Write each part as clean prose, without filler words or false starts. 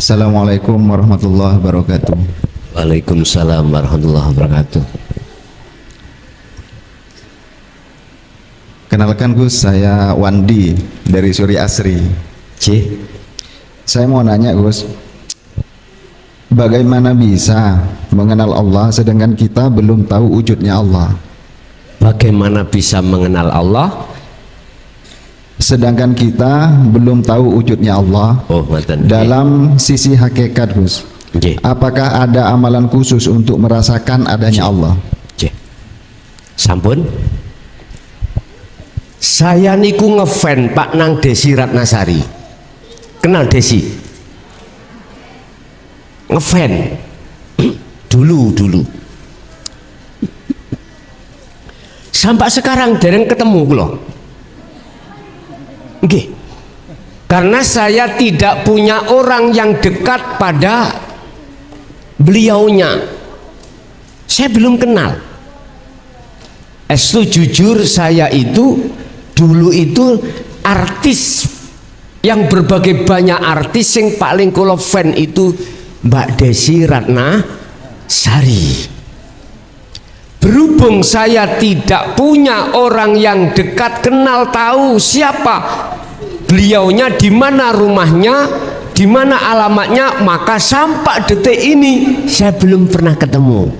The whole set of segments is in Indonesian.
Assalamualaikum warahmatullahi wabarakatuh. Waalaikumsalam warahmatullahi wabarakatuh. Kenalkan Gus, saya Wandi dari Suri Asri. C. Saya mau nanya Gus, bagaimana bisa mengenal Allah sedangkan kita belum tahu wujudnya Allah? Bagaimana bisa mengenal Allah Sedangkan kita belum tahu wujudnya Allah dalam sisi hakikat Gus. C. Apakah ada amalan khusus untuk merasakan adanya Allah? C. Sampun. Saya niku ngefan Pak Nang Desi Ratnasari. Kenal Desi? Ngefan dulu. Sampai sekarang dereng ketemu kula. Nggih. Karena saya tidak punya orang yang dekat pada beliaunya. Saya belum kenal. Estu jujur saya itu dulu itu artis yang berbagai banyak artis yang paling kula fan itu Mbak Desi Ratnasari. Berhubung saya tidak punya orang yang dekat kenal tahu siapa beliaunya, di mana rumahnya, di mana alamatnya, maka sampai detik ini saya belum pernah ketemu.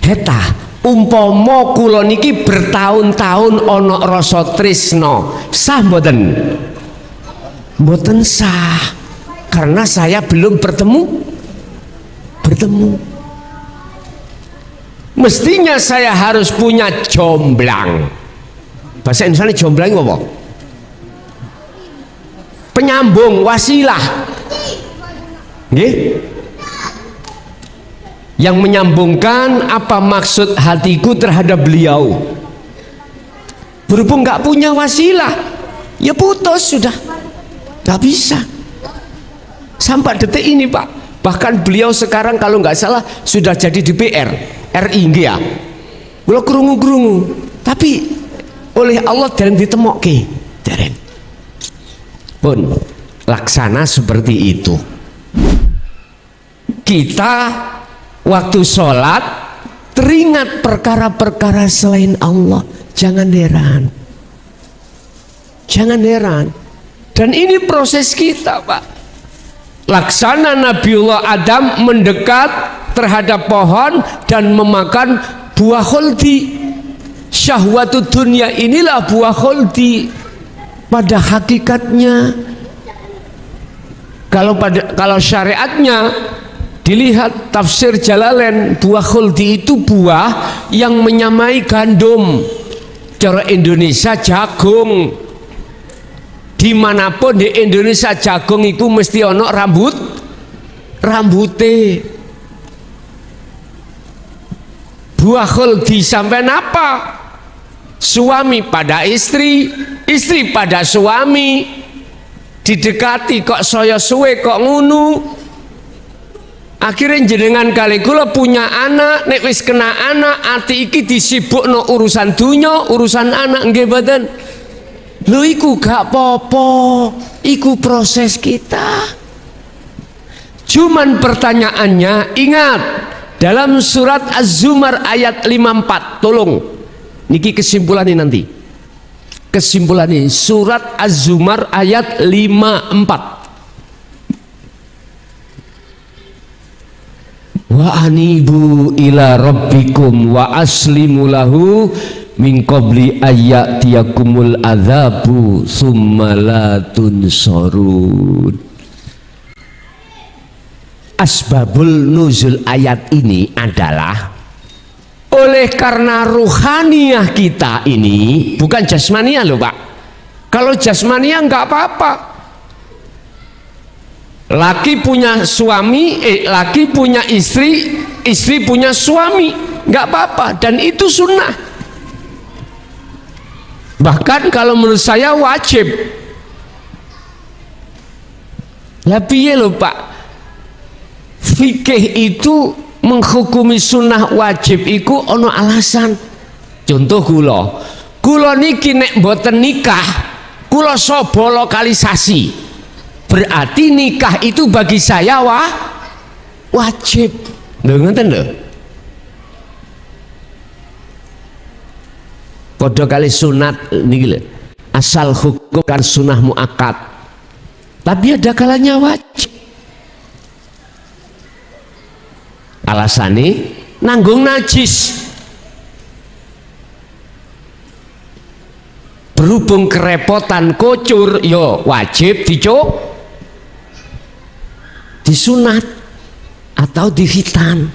Heta umpama kula niki bertahun-tahun ana rasa tresna, sah mboten? Mboten sah, karena saya belum bertemu. Mestinya saya harus punya jomblang. Bahasa Indonesia jomblang apa? Penyambung, wasilah. Nggih? Yang menyambungkan apa maksud hatiku terhadap beliau. Berhubung nggak punya wasilah, ya putus sudah, nggak bisa. Sampai detik ini Pak, bahkan beliau sekarang kalau nggak salah sudah jadi DPR RI nggih ya. Kula krungu-krungu, tapi oleh Allah dereng ditemokke, dereng. Pun laksana seperti itu. Kita waktu sholat teringat perkara-perkara selain Allah, jangan heran. Dan ini proses kita Pak. Laksana Nabiullah Adam mendekat terhadap pohon dan memakan buah khuldi. Syahwatud dunia inilah buah khuldi pada hakikatnya. Kalau syariatnya dilihat tafsir Jalalain, buah khuldi itu buah yang menyamai gandum. Cara Indonesia jagung. Dimanapun di Indonesia jagung itu mesti ono rambute. Buah khuldi sampai apa? Suami pada istri, istri pada suami, didekati kok saya suwe kok ngunu. Akhirnya jenengan kali kula punya anak, nek wis kena anak ati iki disibukno urusan dunya, urusan anak nggih mboten. Lho iku gak popo, iku proses kita. Cuman pertanyaannya, ingat dalam surat Az-Zumar ayat 54, tolong niki kesimpulan ini nanti. Kesimpulan ini surat Az-Zumar ayat 54. Wa anibu ila rabbikum wa aslimu lahu min qabli ayyatiyakumul adzabu summa la tunsurun. Asbabul nuzul ayat ini adalah oleh karena ruhaniyah kita ini bukan jasmaniah loh Pak. Kalau jasmaniah nggak apa-apa. Laki punya suami, laki punya istri, istri punya suami, nggak apa-apa, dan itu sunnah. Bahkan kalau menurut saya wajib. Lah piye lho Pak? Fikih itu menghukumi sunnah wajib iku ono alasan. Contoh kula niki nek mboten nikah, kula sobo lokalisasi. berarti nikah itu bagi saya wajib. Lho ngoten lho. Padha kali sunat niki lho. Asal hukum kan sunah muakkad. Tapi ada kalanya wajib. Alasane nanggung najis. Berhubung kerepotan kocur, yo wajib disunat atau dihitan.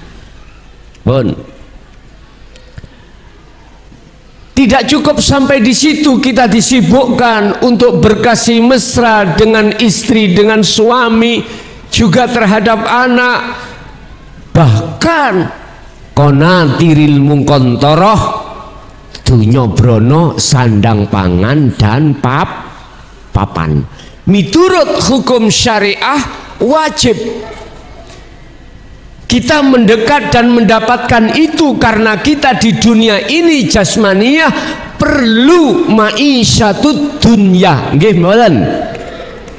Bon. Tidak cukup sampai di situ kita disibukkan untuk berkasih mesra dengan istri, dengan suami, juga terhadap anak. Bahkan konatiril mungkontoroh dunya brono sandang pangan dan papan. Miturut hukum syariah wajib kita mendekat dan mendapatkan itu karena kita di dunia ini jasmaniyah perlu ma'isyatud dunya. Nggih mboten?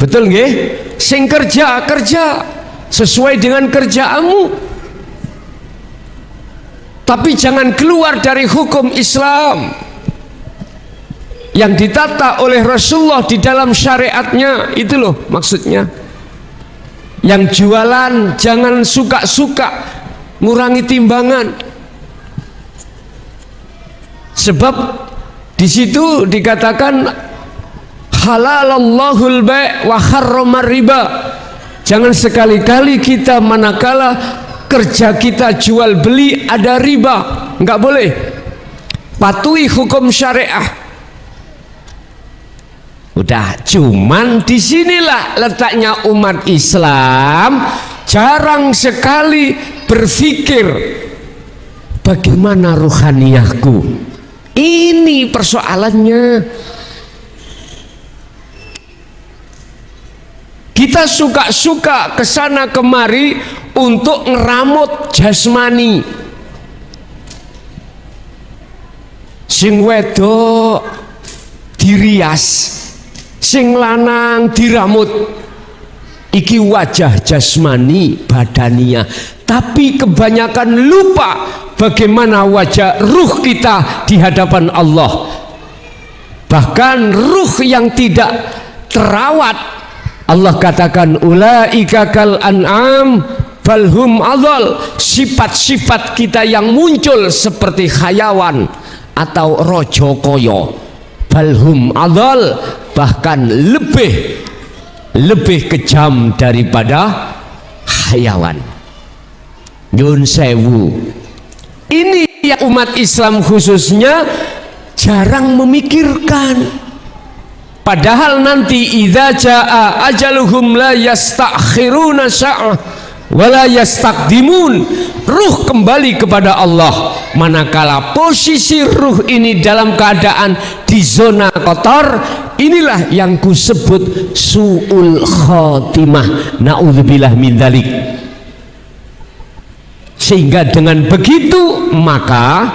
Betul nggih? Sing kerja sesuai dengan kerjaanmu. Tapi jangan keluar dari hukum Islam yang ditata oleh Rasulullah di dalam syariatnya. Itu loh maksudnya. Yang jualan jangan suka-suka, ngurangi timbangan. Sebab di situ dikatakan halalallahul bai' wa harramar riba. Jangan sekali-kali kita manakala kerja kita jual beli ada riba, nggak boleh. Patuhi hukum syariah. Udah, cuman disinilah letaknya umat Islam jarang sekali berpikir bagaimana ruhaniyahku. Ini persoalannya. Kita suka-suka kesana kemari untuk ngeramut jasmani. Sing wedok dirias, sing lanang diramut. Iki wajah jasmani badania. Tapi kebanyakan lupa bagaimana wajah ruh kita di hadapan Allah. Bahkan ruh yang tidak terawat, Allah katakan ulaika kal an'am balhum adhal. Sifat-sifat kita yang muncul seperti hayawan atau rojo koyo, balhum adhal, bahkan lebih kejam daripada hayawan. Nyun sewu, ini yang umat Islam khususnya jarang memikirkan. Padahal nanti idza jaa ajaluhum la yastakhiruna sa'ah wa la yastaqdimun. Ruh kembali kepada Allah. Manakala posisi ruh ini dalam keadaan di zona kotor, inilah yang kusebut su'ul khatimah. Na'udzubillah min dzalik. Sehingga dengan begitu maka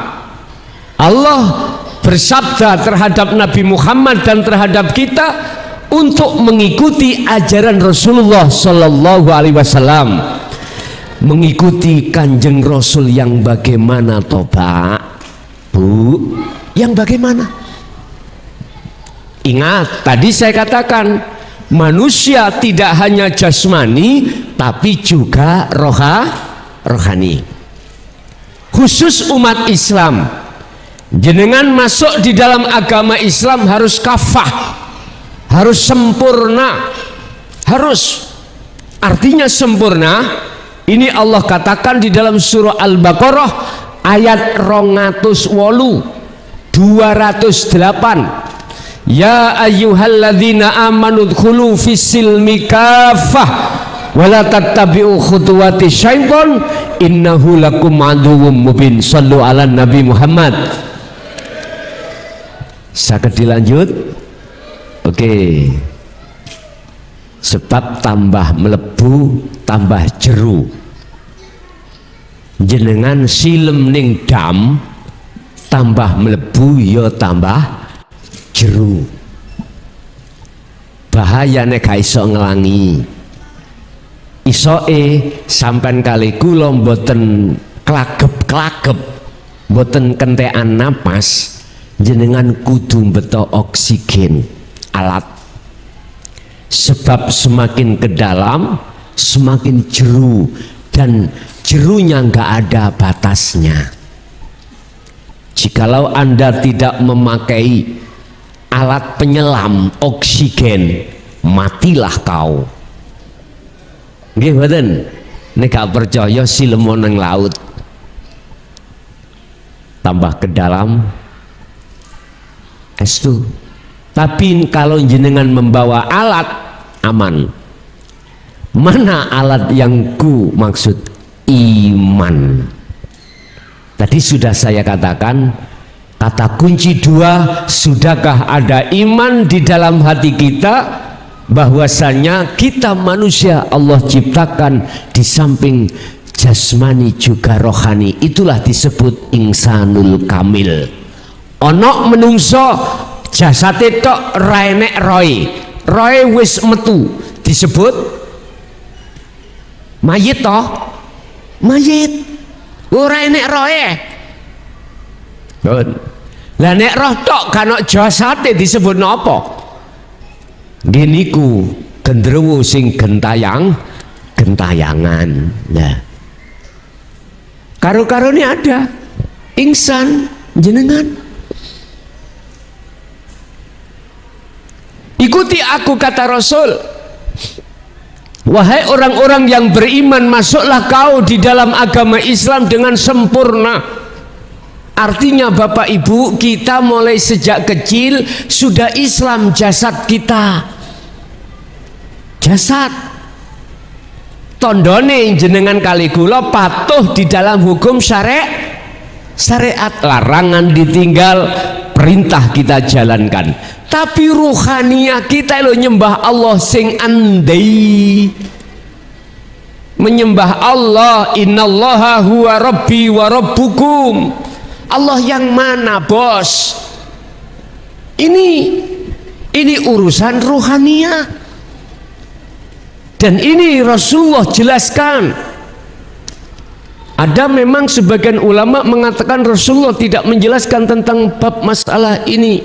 Allah bersabda terhadap Nabi Muhammad dan terhadap kita untuk mengikuti ajaran Rasulullah Sallallahu Alaihi Wasallam. Mengikuti kanjeng Rasul yang bagaimana toba, Bu? Yang bagaimana? Ingat, tadi saya katakan manusia tidak hanya jasmani tapi juga rohani. Khusus umat Islam, jenengan masuk di dalam agama Islam harus kafah, harus sempurna, harus, artinya sempurna. Ini Allah katakan di dalam surah Al-Baqarah ayat 208. Ya ayyuhalladzina amanu dkhulu fis-silmi kafah wa la tattabi'u khutuwati syaiton innahu lakum aduwwum mubin. Shallu ala Nabi Muhammad. Saged dilanjut? Oke. Sebab tambah melebu tambah jeru. Jenengan silem ning dam tambah melebu ya tambah jeru. bahaya nek gak iso ngelangi. Isoke sampean kali kula mboten klagep-klagep, mboten kentekan napas, jenengan kudu beto oksigen alat. Sebab semakin ke dalam semakin jeru, dan jerunya nggak ada batasnya. Jikalau Anda tidak memakai alat penyelam oksigen, matilah kau. Nggih mboten? Nek gak percaya silem nang laut. Tambah ke dalam estu. Tapi kalau jenengan membawa alat, aman. Mana alat yang ku maksud? Iman. Tadi sudah saya katakan, kata kunci dua, sudahkah ada iman di dalam hati kita, bahwasanya kita manusia Allah ciptakan di samping jasmani juga rohani. Itulah disebut insanul kamil. Onok menungso jasate tok ra enek roe wis metu, disebut mayit toh, mayit ora enek roe. Lah nek roh tok kan jasate disebut napa? Giniku gendruwo sing gentayangan. Nah, karo-karone ada ingsan jenengan. Ikuti aku, kata Rasul. Wahai orang-orang yang beriman, masuklah kau di dalam agama Islam dengan sempurna. Artinya Bapak Ibu, kita mulai sejak kecil sudah Islam jasad kita. Jasad. Tondone jenengan kali kula patuh di dalam hukum syariat, larangan ditinggal, perintah kita jalankan. Tapi ruhaniah kita lo nyembah Allah sing andai. Menyembah Allah, innallaha huwa rabbi wa rabbukum. Allah yang mana, bos? Ini urusan ruhaniah. Dan ini Rasulullah jelaskan. Ada memang sebagian ulama mengatakan Rasulullah tidak menjelaskan tentang bab masalah ini,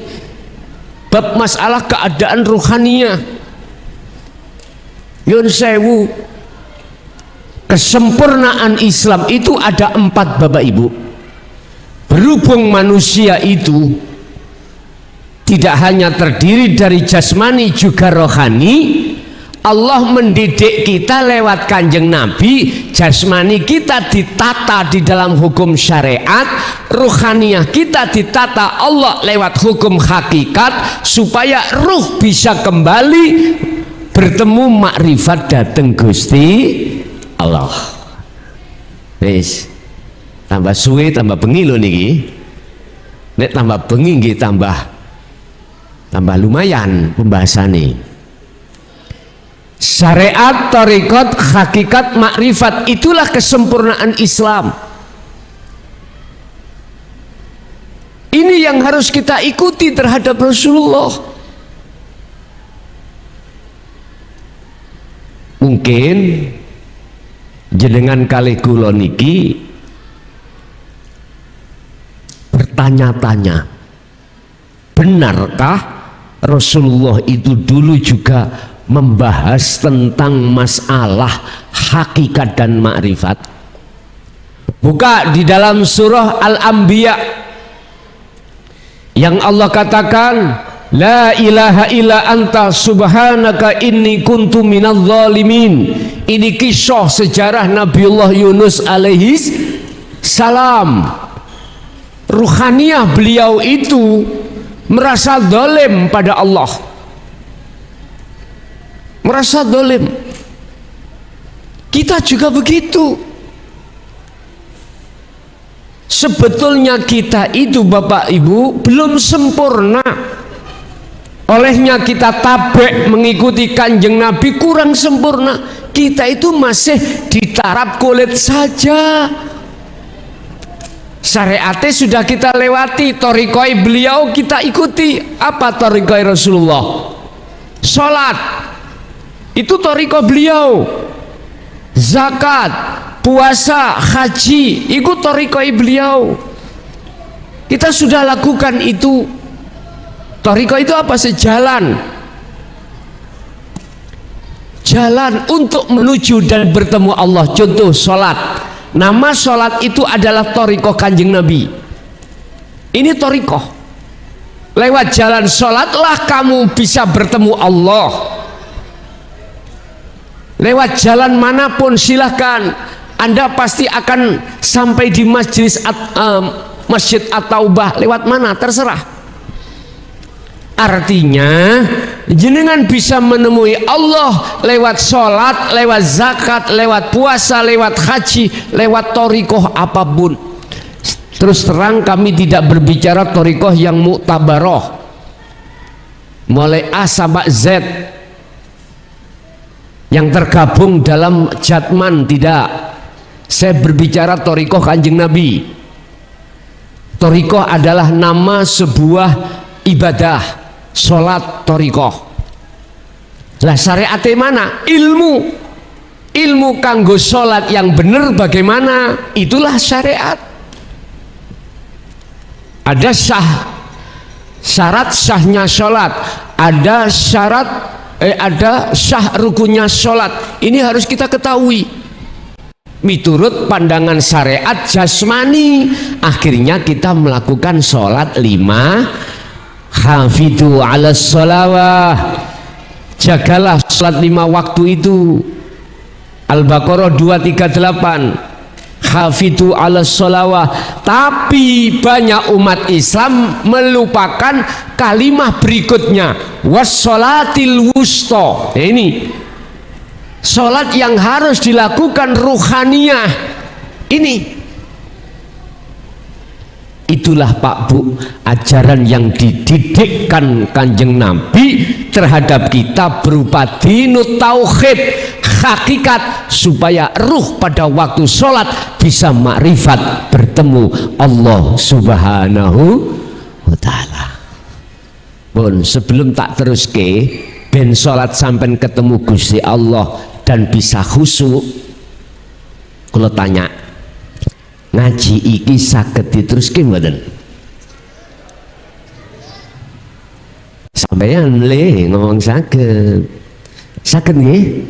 bab masalah keadaan ruhaniah. Yun sewu, kesempurnaan Islam itu ada 4, Bapak Ibu. Berhubung manusia itu tidak hanya terdiri dari jasmani juga rohani, Allah mendidik kita lewat Kanjeng Nabi. Jasmani kita ditata di dalam hukum syariat, ruhaniah kita ditata Allah lewat hukum hakikat, supaya ruh bisa kembali bertemu makrifat dateng Gusti Allah. Wis, tambah suwe tambah bengi lho niki. Nek tambah bengi nggih tambah lumayan pembahasannya. Syariat, tarekat, hakikat, makrifat, itulah kesempurnaan Islam. Ini yang harus kita ikuti terhadap Rasulullah. Mungkin jenengan kali kula niki bertanya-tanya, benarkah Rasulullah itu dulu juga membahas tentang masalah hakikat dan makrifat? Buka di dalam surah Al-Anbiya yang Allah katakan, la ilaha illa anta subhanaka inni kuntu minadz zalimin. Ini kisah sejarah Nabiullah Yunus alaihi salam. Ruhaniah beliau itu merasa zalim pada Allah, merasa zalim. Kita juga begitu. Sebetulnya kita itu Bapak Ibu belum sempurna. Olehnya kita tabek mengikuti Kanjeng Nabi kurang sempurna. Kita itu masih di taraf kulit saja. Syariatnya sudah kita lewati, torikoi beliau kita ikuti. Apa torikoi Rasulullah? sholat itu thariqah beliau, zakat, puasa, haji itu thariqah beliau. Kita sudah lakukan itu. Thariqah itu apa? Sejalan, jalan untuk menuju dan bertemu Allah. Contoh sholat, nama sholat itu adalah thariqah Kanjeng Nabi. Ini thariqah. Lewat jalan sholatlah kamu bisa bertemu Allah. Lewat jalan manapun silahkan, Anda pasti akan sampai di Masjid At-Taubah. Lewat mana terserah. Artinya jenengan bisa menemui Allah lewat sholat, lewat zakat, lewat puasa, lewat haji, lewat thariqah apapun. Terus terang kami tidak berbicara thariqah yang muktabaroh mulai A sampai Z yang tergabung dalam jatman, tidak. Saya berbicara thariqah Kanjeng Nabi. Thariqah adalah nama sebuah ibadah, sholat thariqah. Lah syariat mana? Ilmu kanggo sholat yang benar bagaimana? Itulah syariat. Ada syarat sahnya sholat, ada ada syah rukunnya sholat. Ini harus kita ketahui. Miturut pandangan syariat jasmani, akhirnya kita melakukan sholat 5. Hafidhu ala sholawah, jagalah sholat 5 waktu itu. Al-Baqarah 238. Hafidhu ala sholawah. Tapi banyak umat Islam melupakan kalimat berikutnya, wassolatil wusta. Ini sholat yang harus dilakukan ruhaniyah. Itulah Pak Bu, ajaran yang dididikkan Kanjeng Nabi terhadap kita berupa dinut tauhid, hakikat, supaya ruh pada waktu sholat bisa makrifat bertemu Allah Subhanahu wa ta'ala. Pun sebelum tak terus ben sholat sampai ketemu Gusti Allah dan bisa khusyuk, kalau tanya, ngaji iki saged diteruske mboten? Sampeyan le ngomong saged. Saged nggih?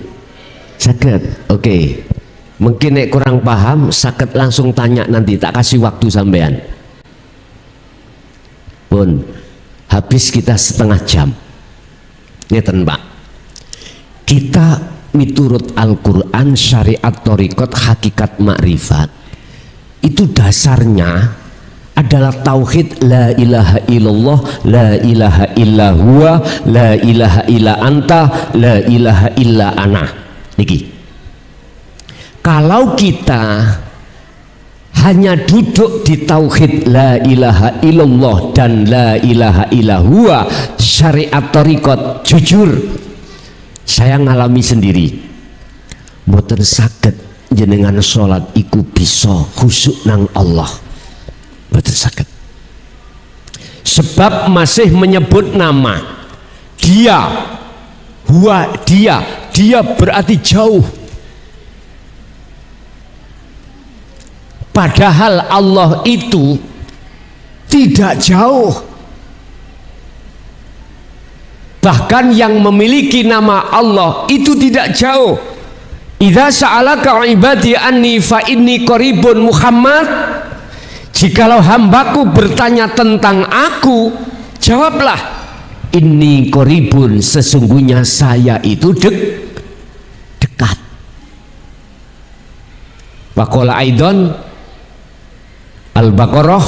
Saged. Oke. Mungkin nek kurang paham saged langsung tanya, nanti tak kasih waktu sampean. Pun habis kita setengah jam. Ngeten Pak. Kita miturut Al-Qur'an, syariat, thariqat, hakikat, makrifat. Itu dasarnya adalah tauhid la ilaha illallah, la ilaha illa huwa, la ilaha illa anta, la ilaha illa ana. Niki. Kalau kita hanya duduk di tauhid la ilaha illallah dan la ilaha illa huwa, syariat thariqat, jujur saya ngalami sendiri, mboten saged jenengan sholat iku bisa khusyuk nang Allah, betul sakit. Sebab masih menyebut nama dia, huwa dia berarti jauh. Padahal Allah itu tidak jauh. Bahkan yang memiliki nama Allah itu tidak jauh. Idza sa'alaka ibadi anni fa inni qaribun Muhammad. Jikalau hambaku bertanya tentang aku, jawablah, inni qaribun, sesungguhnya saya itu dekat. Waqala aidan Al-Baqarah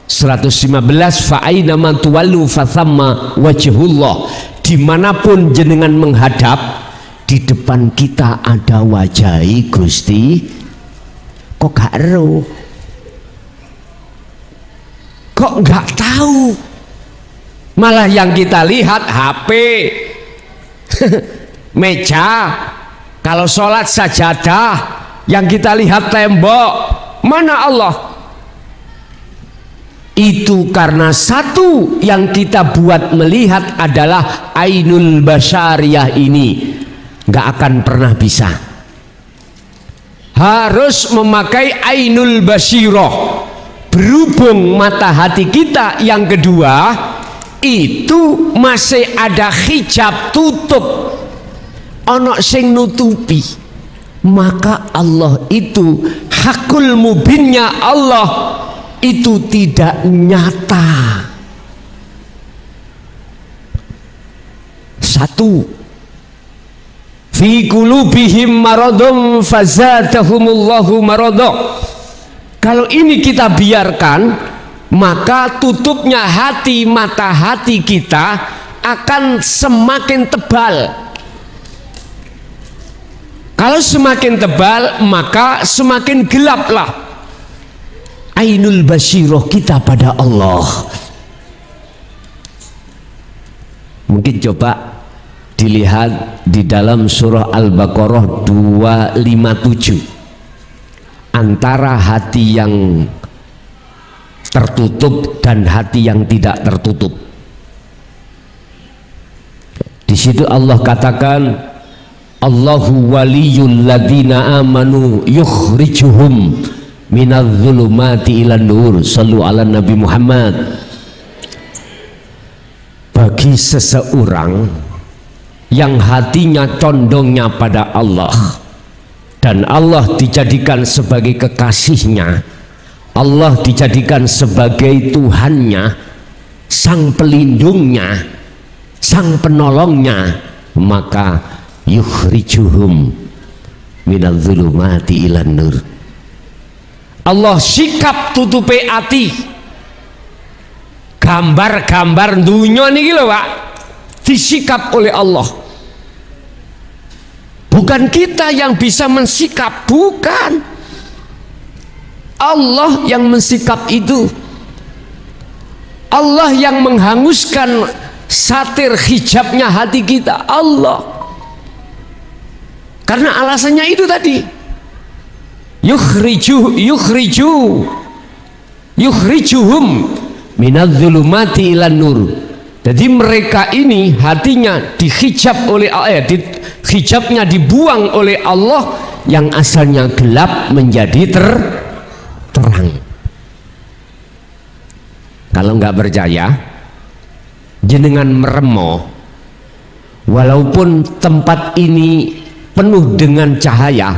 115, fa aina man tuwallu fa thamma wajhullah. Dimanapun jenengan menghadap, di depan kita ada wajahi Gusti. Kok gak ero? Kok gak tahu? Malah yang kita lihat HP, meja, kalau sholat sajadah, yang kita lihat tembok. Mana Allah? Itu karena satu yang kita buat melihat adalah ainul basyariyah ini nggak akan pernah bisa. Harus memakai ainul basyirah. Berhubung mata hati kita yang kedua itu masih ada hijab tutup, ono sing nutupi, maka Allah itu hakul mubinnya Allah itu tidak nyata. Satu, fi qulubihim maradun fazadahumullahu maradun. Kalau ini kita biarkan, maka tutupnya hati, mata hati kita akan semakin tebal. Kalau semakin tebal, maka semakin gelaplah ainul basyirah kita pada Allah. Mungkin coba dilihat di dalam surah Al-Baqarah 257, antara hati yang tertutup dan hati yang tidak tertutup. Di situ Allah katakan, Allahu waliyul ladzina amanu yukhrijuhum minadh-dhulumati ilan nur. Shallu ala Nabi Muhammad. Bagi seseorang yang hatinya condongnya pada Allah dan Allah dijadikan sebagai kekasihnya, Allah dijadikan sebagai Tuhannya, sang pelindungnya, sang penolongnya, maka yukhrijuhum minadh-dhulumati ilan nur. Allah sikap tutupi ati. Gambar-gambar dunia niki lho Pak, disikap oleh Allah. Bukan kita yang bisa mensikap, bukan. Allah yang mensikap itu. Allah yang menghanguskan satir hijabnya hati kita, Allah. Karena alasannya itu tadi. Yukhrijuhum minadh-dhulumati ilan nur. Jadi mereka ini hatinya dihijab oleh Allah, hijabnya dibuang oleh Allah, yang asalnya gelap menjadi terang. Kalau nggak percaya, jenengan meremo, walaupun tempat ini penuh dengan cahaya,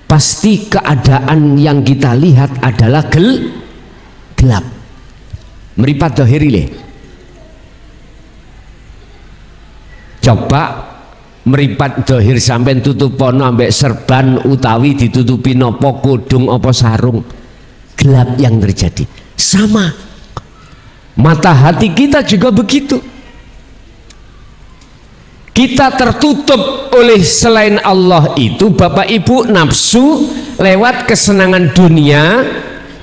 pasti keadaan yang kita lihat adalah gelap. Meripat dohiri le. Coba meripat dohir sampai tutup pono ambek serban utawi ditutupi nopo kudung opo sarung, gelap yang terjadi. Sama mata hati kita juga begitu. Kita tertutup oleh selain Allah itu, Bapak Ibu, nafsu lewat kesenangan dunia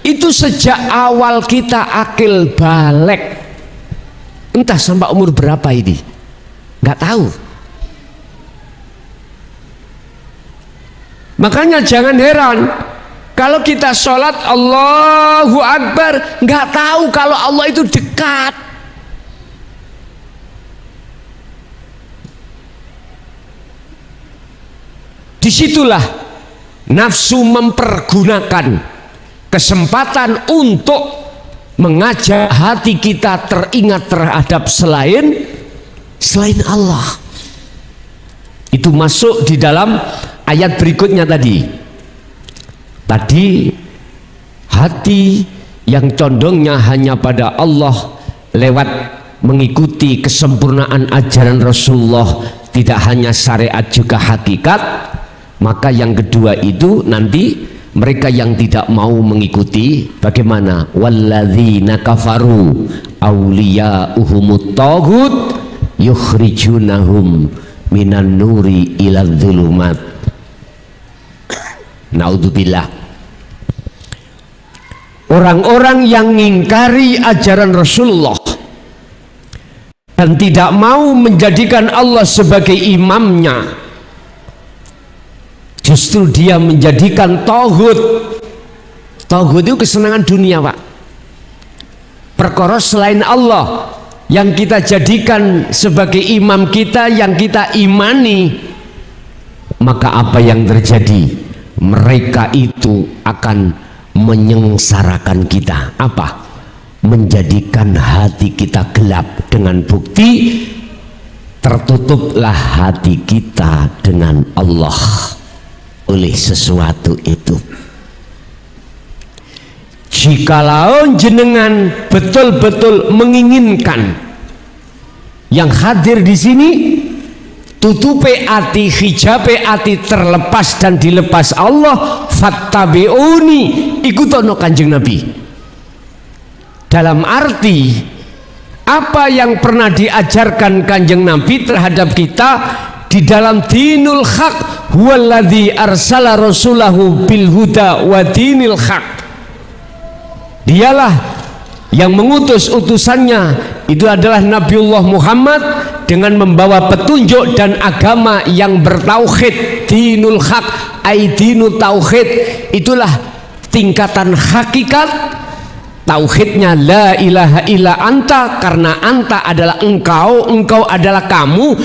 itu sejak awal kita akil balik, entah sampai umur berapa ini, nggak tahu. Makanya jangan heran kalau kita sholat Allahu Akbar, nggak tahu kalau Allah itu dekat. Disitulah nafsu mempergunakan kesempatan untuk mengajak hati kita teringat terhadap selain Allah. Itu masuk di dalam ayat berikutnya tadi. Hati yang condongnya hanya pada Allah lewat mengikuti kesempurnaan ajaran Rasulullah, tidak hanya syariat juga hakikat, maka yang kedua itu nanti mereka yang tidak mau mengikuti, bagaimana? Walladzina kafaru awliya'uhumut taghut yukhrijunahum minan nuri ilal dhulumat. Naudzubillah. Orang-orang yang mengingkari ajaran Rasulullah dan tidak mau menjadikan Allah sebagai imamnya, justru dia menjadikan tauhid. Tauhid itu kesenangan dunia, Pak. perkara selain Allah yang kita jadikan sebagai imam kita, yang kita imani, maka apa yang terjadi? Mereka itu akan menyengsarakan kita. Apa? Menjadikan hati kita gelap, dengan bukti tertutuplah hati kita dengan Allah oleh sesuatu itu. Jikalau jenengan betul-betul menginginkan yang hadir di sini, tutupe ati, hijabe ati terlepas dan dilepas Allah, fattabi'uni, ikutono Kanjeng Nabi. Dalam arti apa yang pernah diajarkan Kanjeng Nabi terhadap kita di dalam dinul haq, huwaladzi arsala rasulahu bil huda wa dinil haq. Dialah yang mengutus utusannya, itu adalah Nabiullah Muhammad, dengan membawa petunjuk dan agama yang bertauhid, dinul haq, ai dinu tauhid. Itulah tingkatan hakikat tauhidnya, la ilaha illa anta, karena anta adalah engkau, engkau adalah kamu.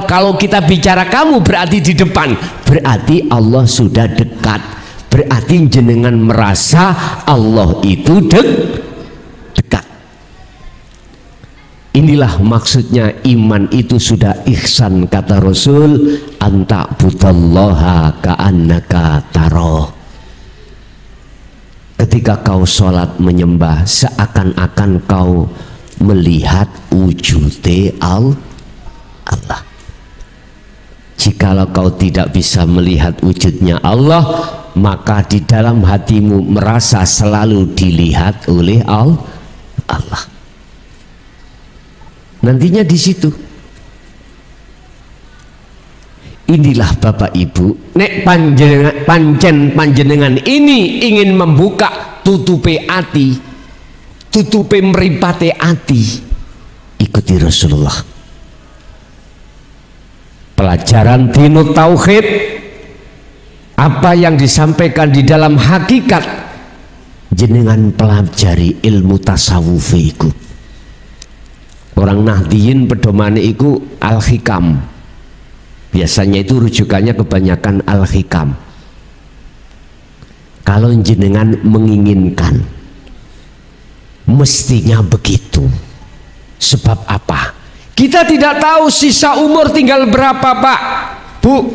Kalau kita bicara kamu berarti di depan, berarti Allah sudah dekat, berarti jenengan merasa Allah itu dekat. Inilah maksudnya iman itu sudah ihsan, kata Rasul, anta budallaha ka'annaka taroh. Ketika kau sholat menyembah, seakan-akan kau melihat wujudnya Allah. Jikalau kau tidak bisa melihat wujudnya Allah, maka di dalam hatimu merasa selalu dilihat oleh Allah. Nantinya di situ. Inilah Bapak Ibu, nek panjenengan ini ingin membuka tutupe ati, tutupe mripate ati, ikuti Rasulullah. Pelajaran dinu tauhid, apa yang disampaikan di dalam hakikat, jenengan pelajari ilmu tasawuf iku. Orang Nahdiyin pedomane iku al-hikam. Biasanya itu rujukannya kebanyakan al-hikam. Kalau jenengan menginginkan, mestinya begitu. Sebab apa? Kita tidak tahu sisa umur tinggal berapa, Pak, Bu.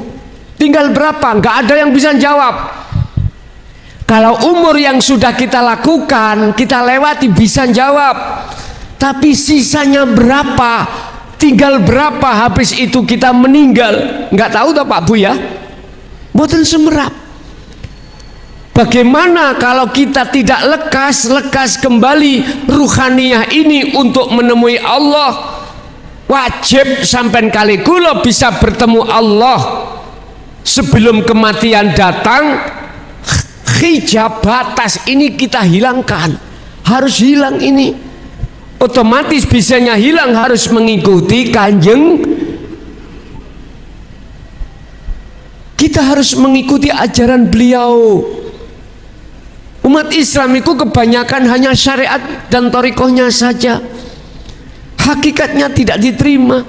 Tinggal berapa? Nggak ada yang bisa jawab. Kalau umur yang sudah kita lakukan, kita lewati, bisa jawab. Tapi sisanya berapa? Tinggal berapa habis itu kita meninggal? Nggak tahu toh Pak Bu ya? Boten semerap. Bagaimana kalau kita tidak lekas kembali ruhaniyah ini untuk menemui Allah? Wajib sampai kali kula bisa bertemu Allah sebelum kematian datang. Hijab batas ini kita hilangkan, harus hilang ini. Otomatis bisanya hilang, harus mengikuti Kanjeng. Kita harus mengikuti ajaran beliau. Umat Islam itu kebanyakan hanya syariat dan thariqahnya saja, hakikatnya tidak diterima.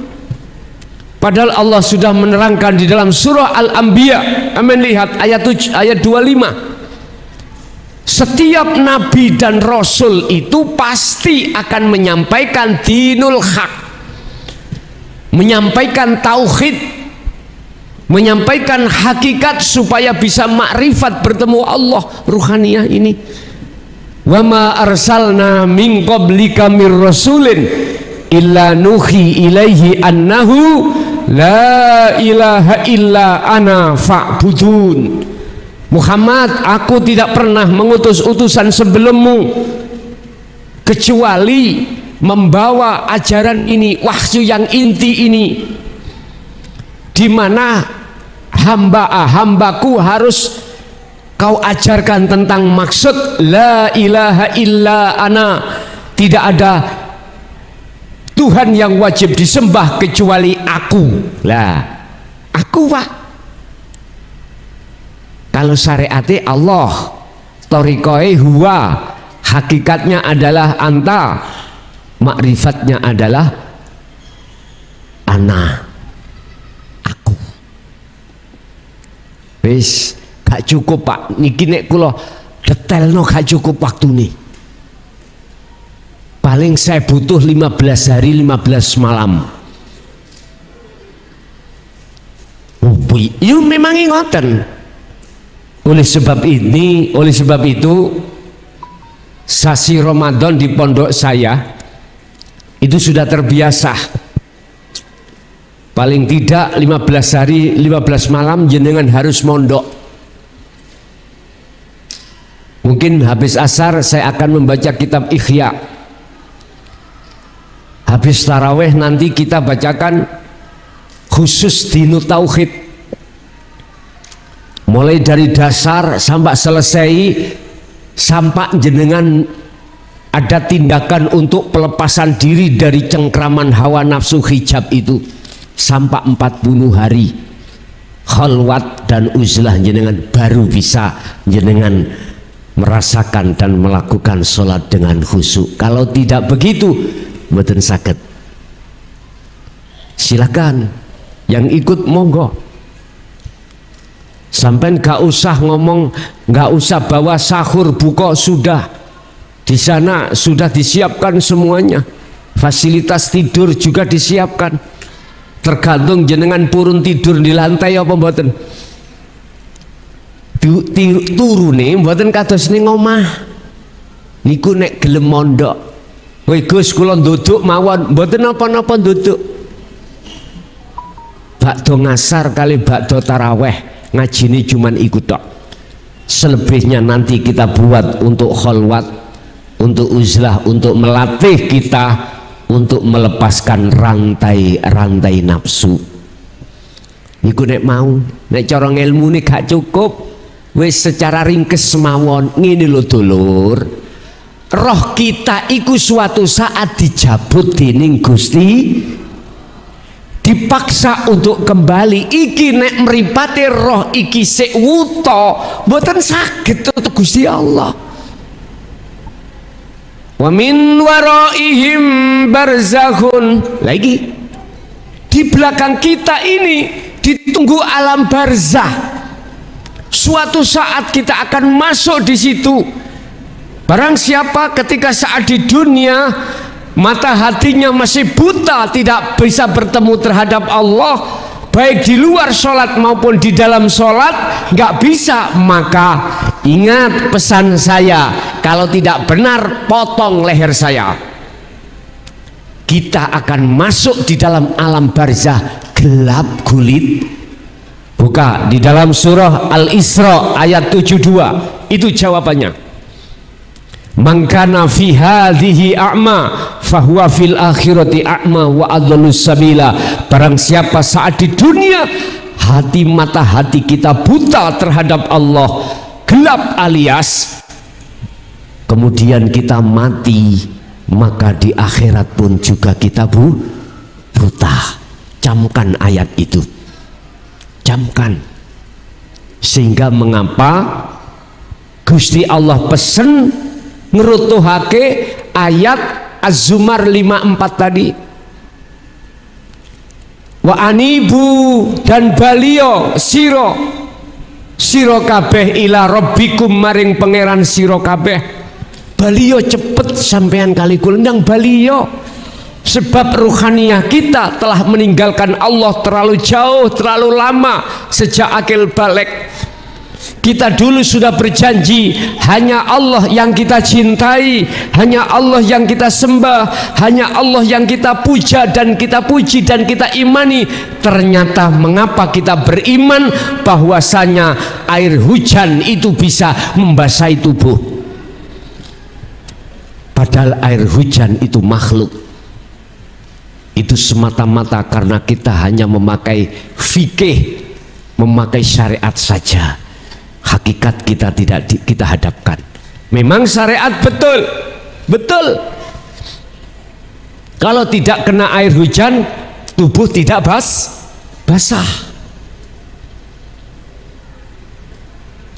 Padahal Allah sudah menerangkan di dalam surah Al-Anbiya. Amin, lihat ayat 25. Setiap nabi dan rasul itu pasti akan menyampaikan dinul haq, menyampaikan tauhid, menyampaikan hakikat supaya bisa makrifat bertemu Allah, ruhaniyah ini. Wa ma arsalna min qablika mir rasulin illa nuhi ilaihi annahu la ilaha illa ana fa'budun. Muhammad, aku tidak pernah mengutus utusan sebelummu kecuali membawa ajaran ini, wahyu yang inti ini, di mana hambaku harus kau ajarkan tentang maksud la ilaha illa ana, tidak ada Tuhan yang wajib disembah kecuali aku. Lah, aku Pak. Kalau syariatnya Allah, thariqahe huwa, hakikatnya adalah anta, makrifatnya adalah ana, aku. Wis gak cukup Pak, niki nek kula detailno gak cukup waktu nih. Paling saya butuh 15 hari 15 malam. Yo memang ngoten. Oleh sebab itu sasi Ramadan di pondok saya itu sudah terbiasa. Paling tidak 15 hari 15 malam jenengan harus mondok. Mungkin habis asar saya akan membaca kitab Ikhya. Habis taraweh nanti kita bacakan khusus Dinu Tauhid, mulai dari dasar sampai selesai, sampai jenengan ada tindakan untuk pelepasan diri dari cengkraman hawa nafsu hijab itu sampai 40 hari khalwat dan uzlah jenengan baru bisa jenengan merasakan dan melakukan sholat dengan khusyuk. Kalau tidak begitu mboten saged. Silakan yang ikut monggo. Sampai gak usah ngomong, gak usah bawa sahur buka, sudah di sana sudah disiapkan semuanya. Fasilitas tidur juga disiapkan. Tergantung jenengan purun tidur di lantai apa mboten. Turune mboten kados ning omah. Niku nek gelem mondok. Woi Gus kula nduduk mawon, mboten napa-napa nduduk. Bakdo ngasar kali bakdo taraweh ngajine cuman ikut tok. Selebihnya nanti kita buat untuk khalwat, untuk uzlah, untuk melatih kita untuk melepaskan rantai-rantai nafsu. Niku nek mau, nek cara ngilmune gak cukup, wis secara ringkes mawon ngene lho dulur. Roh kita iku suatu saat dijabut dening Gusti, dipaksa untuk kembali. Iki nek mripate roh iki sik wuta mboten saged untuk Gusti Allah. Wa min waraihim barzakhun. Lagi di belakang kita ini ditunggu alam barzah. Suatu saat kita akan masuk di situ. Barang siapa ketika saat di dunia mata hatinya masih buta, tidak bisa bertemu terhadap Allah, baik di luar sholat maupun di dalam sholat, nggak bisa, maka ingat pesan saya, kalau tidak benar potong leher saya. Kita akan masuk di dalam alam barzah gelap gulit. Buka di dalam surah Al-Isra ayat 72, itu jawabannya. Man kana fi hadhihi a'ma fahuwa fil akhirati a'ma wa adallus sabila. Barang siapa saat di dunia hati mata hati kita buta terhadap Allah, gelap alias kemudian kita mati, maka di akhirat pun juga kita buta. Camkan ayat itu, camkan. Sehingga mengapa Gusti Allah pesen ngerutuhake ayat Az-Zumar 54 tadi. Wa anibu, dan balio siro kabeh ila rabbikum, maring pangeran siro kabeh. Balio cepet sampean kali kulendang balio, sebab ruhaniyah kita telah meninggalkan Allah terlalu jauh, terlalu lama sejak akil balik. Kita dulu sudah berjanji hanya Allah yang kita cintai, hanya Allah yang kita sembah, hanya Allah yang kita puja dan kita puji dan kita imani. Ternyata mengapa kita beriman bahwasanya air hujan itu bisa membasahi tubuh, padahal air hujan itu makhluk. Itu semata-mata karena kita hanya memakai fikih, memakai syariat saja. Hakikat kita tidak kita hadapkan. Memang syariat betul. Kalau tidak kena air hujan, tubuh tidak basah.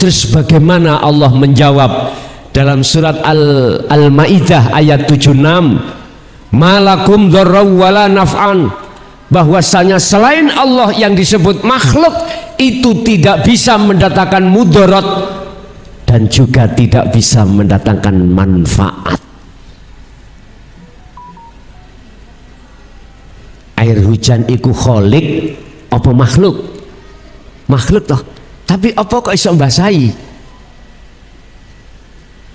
Terus bagaimana Allah menjawab dalam surat Al-Maidah ayat 76, malakum dzarraw wala naf'an, bahwasanya selain Allah yang disebut makhluk itu tidak bisa mendatangkan mudarat dan juga tidak bisa mendatangkan manfaat. Air hujan iku kholik apa makhluk? Makhluk toh, tapi apa kok iso mbasahi?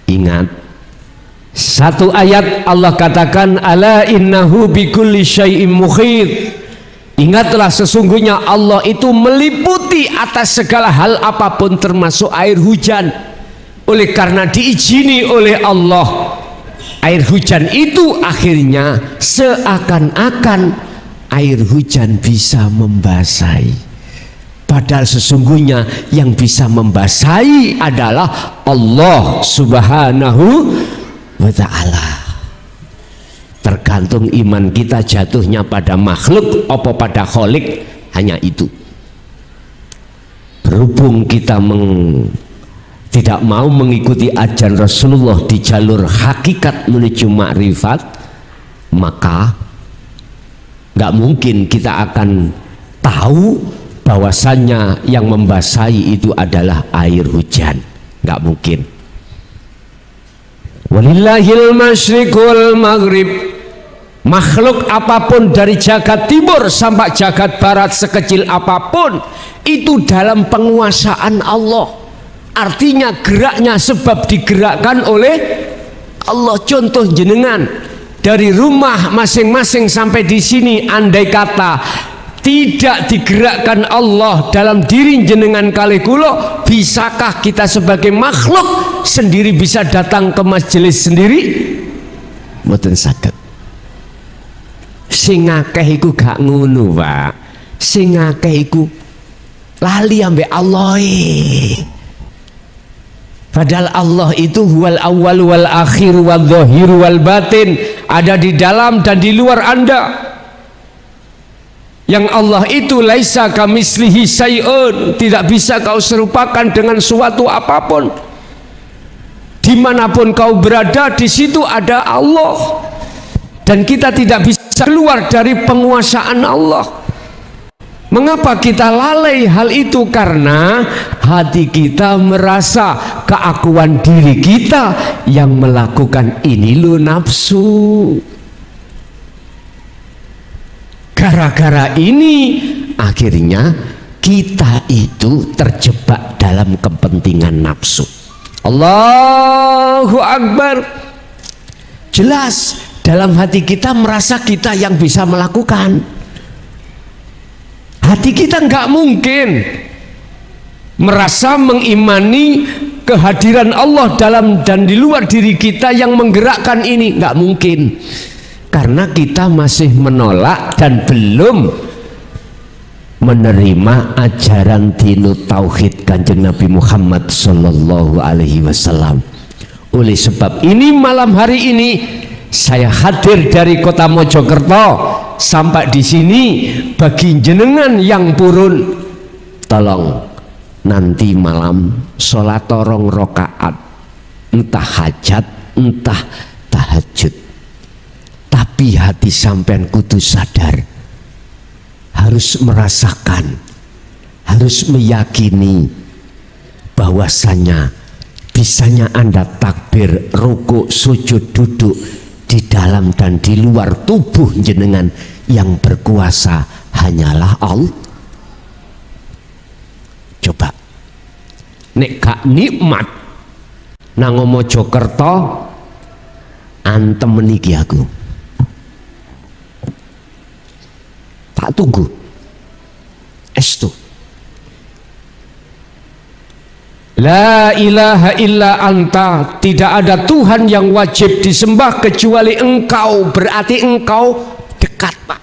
Ingat, satu ayat Allah katakan ala innahu bikulli syai'im muhit. Ingatlah sesungguhnya Allah itu meliputi atas segala hal apapun termasuk air hujan. Oleh karena diizini oleh Allah, air hujan itu akhirnya seakan-akan air hujan bisa membasahi. Padahal sesungguhnya yang bisa membasahi adalah Allah Subhanahu wa ta'ala. Tergantung iman kita jatuhnya pada makhluk apa pada kholik, hanya itu. Berhubung kita tidak mau mengikuti ajaran Rasulullah di jalur hakikat menuju makrifat, maka nggak mungkin kita akan tahu bahwasannya yang membasahi itu adalah air hujan. Nggak mungkin. Walillahil masyriq wal maghrib. Makhluk apapun dari jagat timur sampai jagat barat sekecil apapun itu dalam penguasaan Allah. Artinya geraknya sebab digerakkan oleh Allah. Contoh jenengan dari rumah masing-masing sampai di sini, andai kata tidak digerakkan Allah dalam diri jenengan kali kulo, bisakah kita sebagai makhluk sendiri bisa datang ke majelis sendiri? Mboten saged. Sing akeh iku gak ngono, Pak. Sing akeh iku lali ambek Allah. Padahal Allah itu huwal awwal wal akhir wal zahir wal batin, ada di dalam dan di luar Anda. Yang Allah itu laisa kamislihi syai'un, tidak bisa kau serupakan dengan suatu apapun. Dimanapun kau berada, di situ ada Allah, dan kita tidak bisa keluar dari penguasaan Allah. Mengapa kita lalai hal itu? Karena hati kita merasa keakuan diri kita yang melakukan ini lo nafsu. Gara-gara ini akhirnya kita itu terjebak dalam kepentingan nafsu. Allahu Akbar. Jelas dalam hati kita merasa kita yang bisa melakukan. Hati kita nggak mungkin merasa mengimani kehadiran Allah dalam dan di luar diri kita yang menggerakkan ini, nggak mungkin, karena kita masih menolak dan belum menerima ajaran dinut tauhid Kanjeng Nabi Muhammad Sallallahu Alaihi Wasallam. Oleh sebab ini malam hari ini saya hadir dari kota Mojokerto sampai di sini. Bagi jenengan yang purun, tolong nanti malam sholat 2 rakaat, entah hajat entah tahajud, tapi hati sampean kudu sadar, harus merasakan, harus meyakini bahwasanya bisanya Anda takbir, rukuk, sujud, duduk di dalam dan di luar tubuh jenengan, yang berkuasa hanyalah Allah. Coba nek gak nikmat nang Mojokerto, antem meniki aku tak tunggu estu. La ilaha illa anta, tidak ada Tuhan yang wajib disembah kecuali engkau. Berarti engkau dekat, Pak.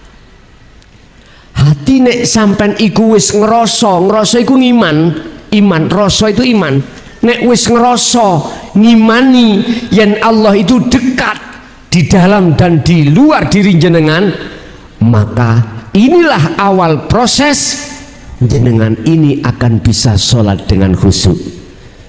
Hati nek sampean iku wis ngeroso iku iman, rasa itu iman. Nek wis ngeroso ngimani yen Allah itu dekat di dalam dan di luar diri jenengan, maka inilah awal proses jenengan ini akan bisa sholat dengan khusyuk.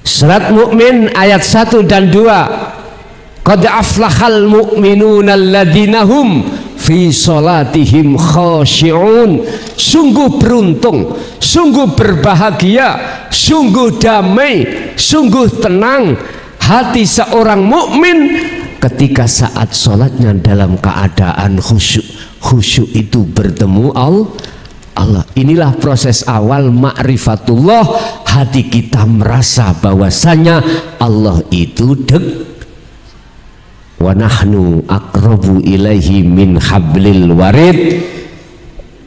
Surat Mukmin ayat 1 dan 2. Qad aflahal mu'minuna alladzina hum fi sholatihim khashi'un. Sungguh beruntung, sungguh berbahagia, sungguh damai, sungguh tenang hati seorang mukmin ketika saat sholatnya dalam keadaan khusyuk. Khusyuk itu bertemu Allah. Inilah proses awal ma'rifatullah, hati kita merasa bahwasanya Allah itu wa nahnu aqrabu ilaihi min hablil warid.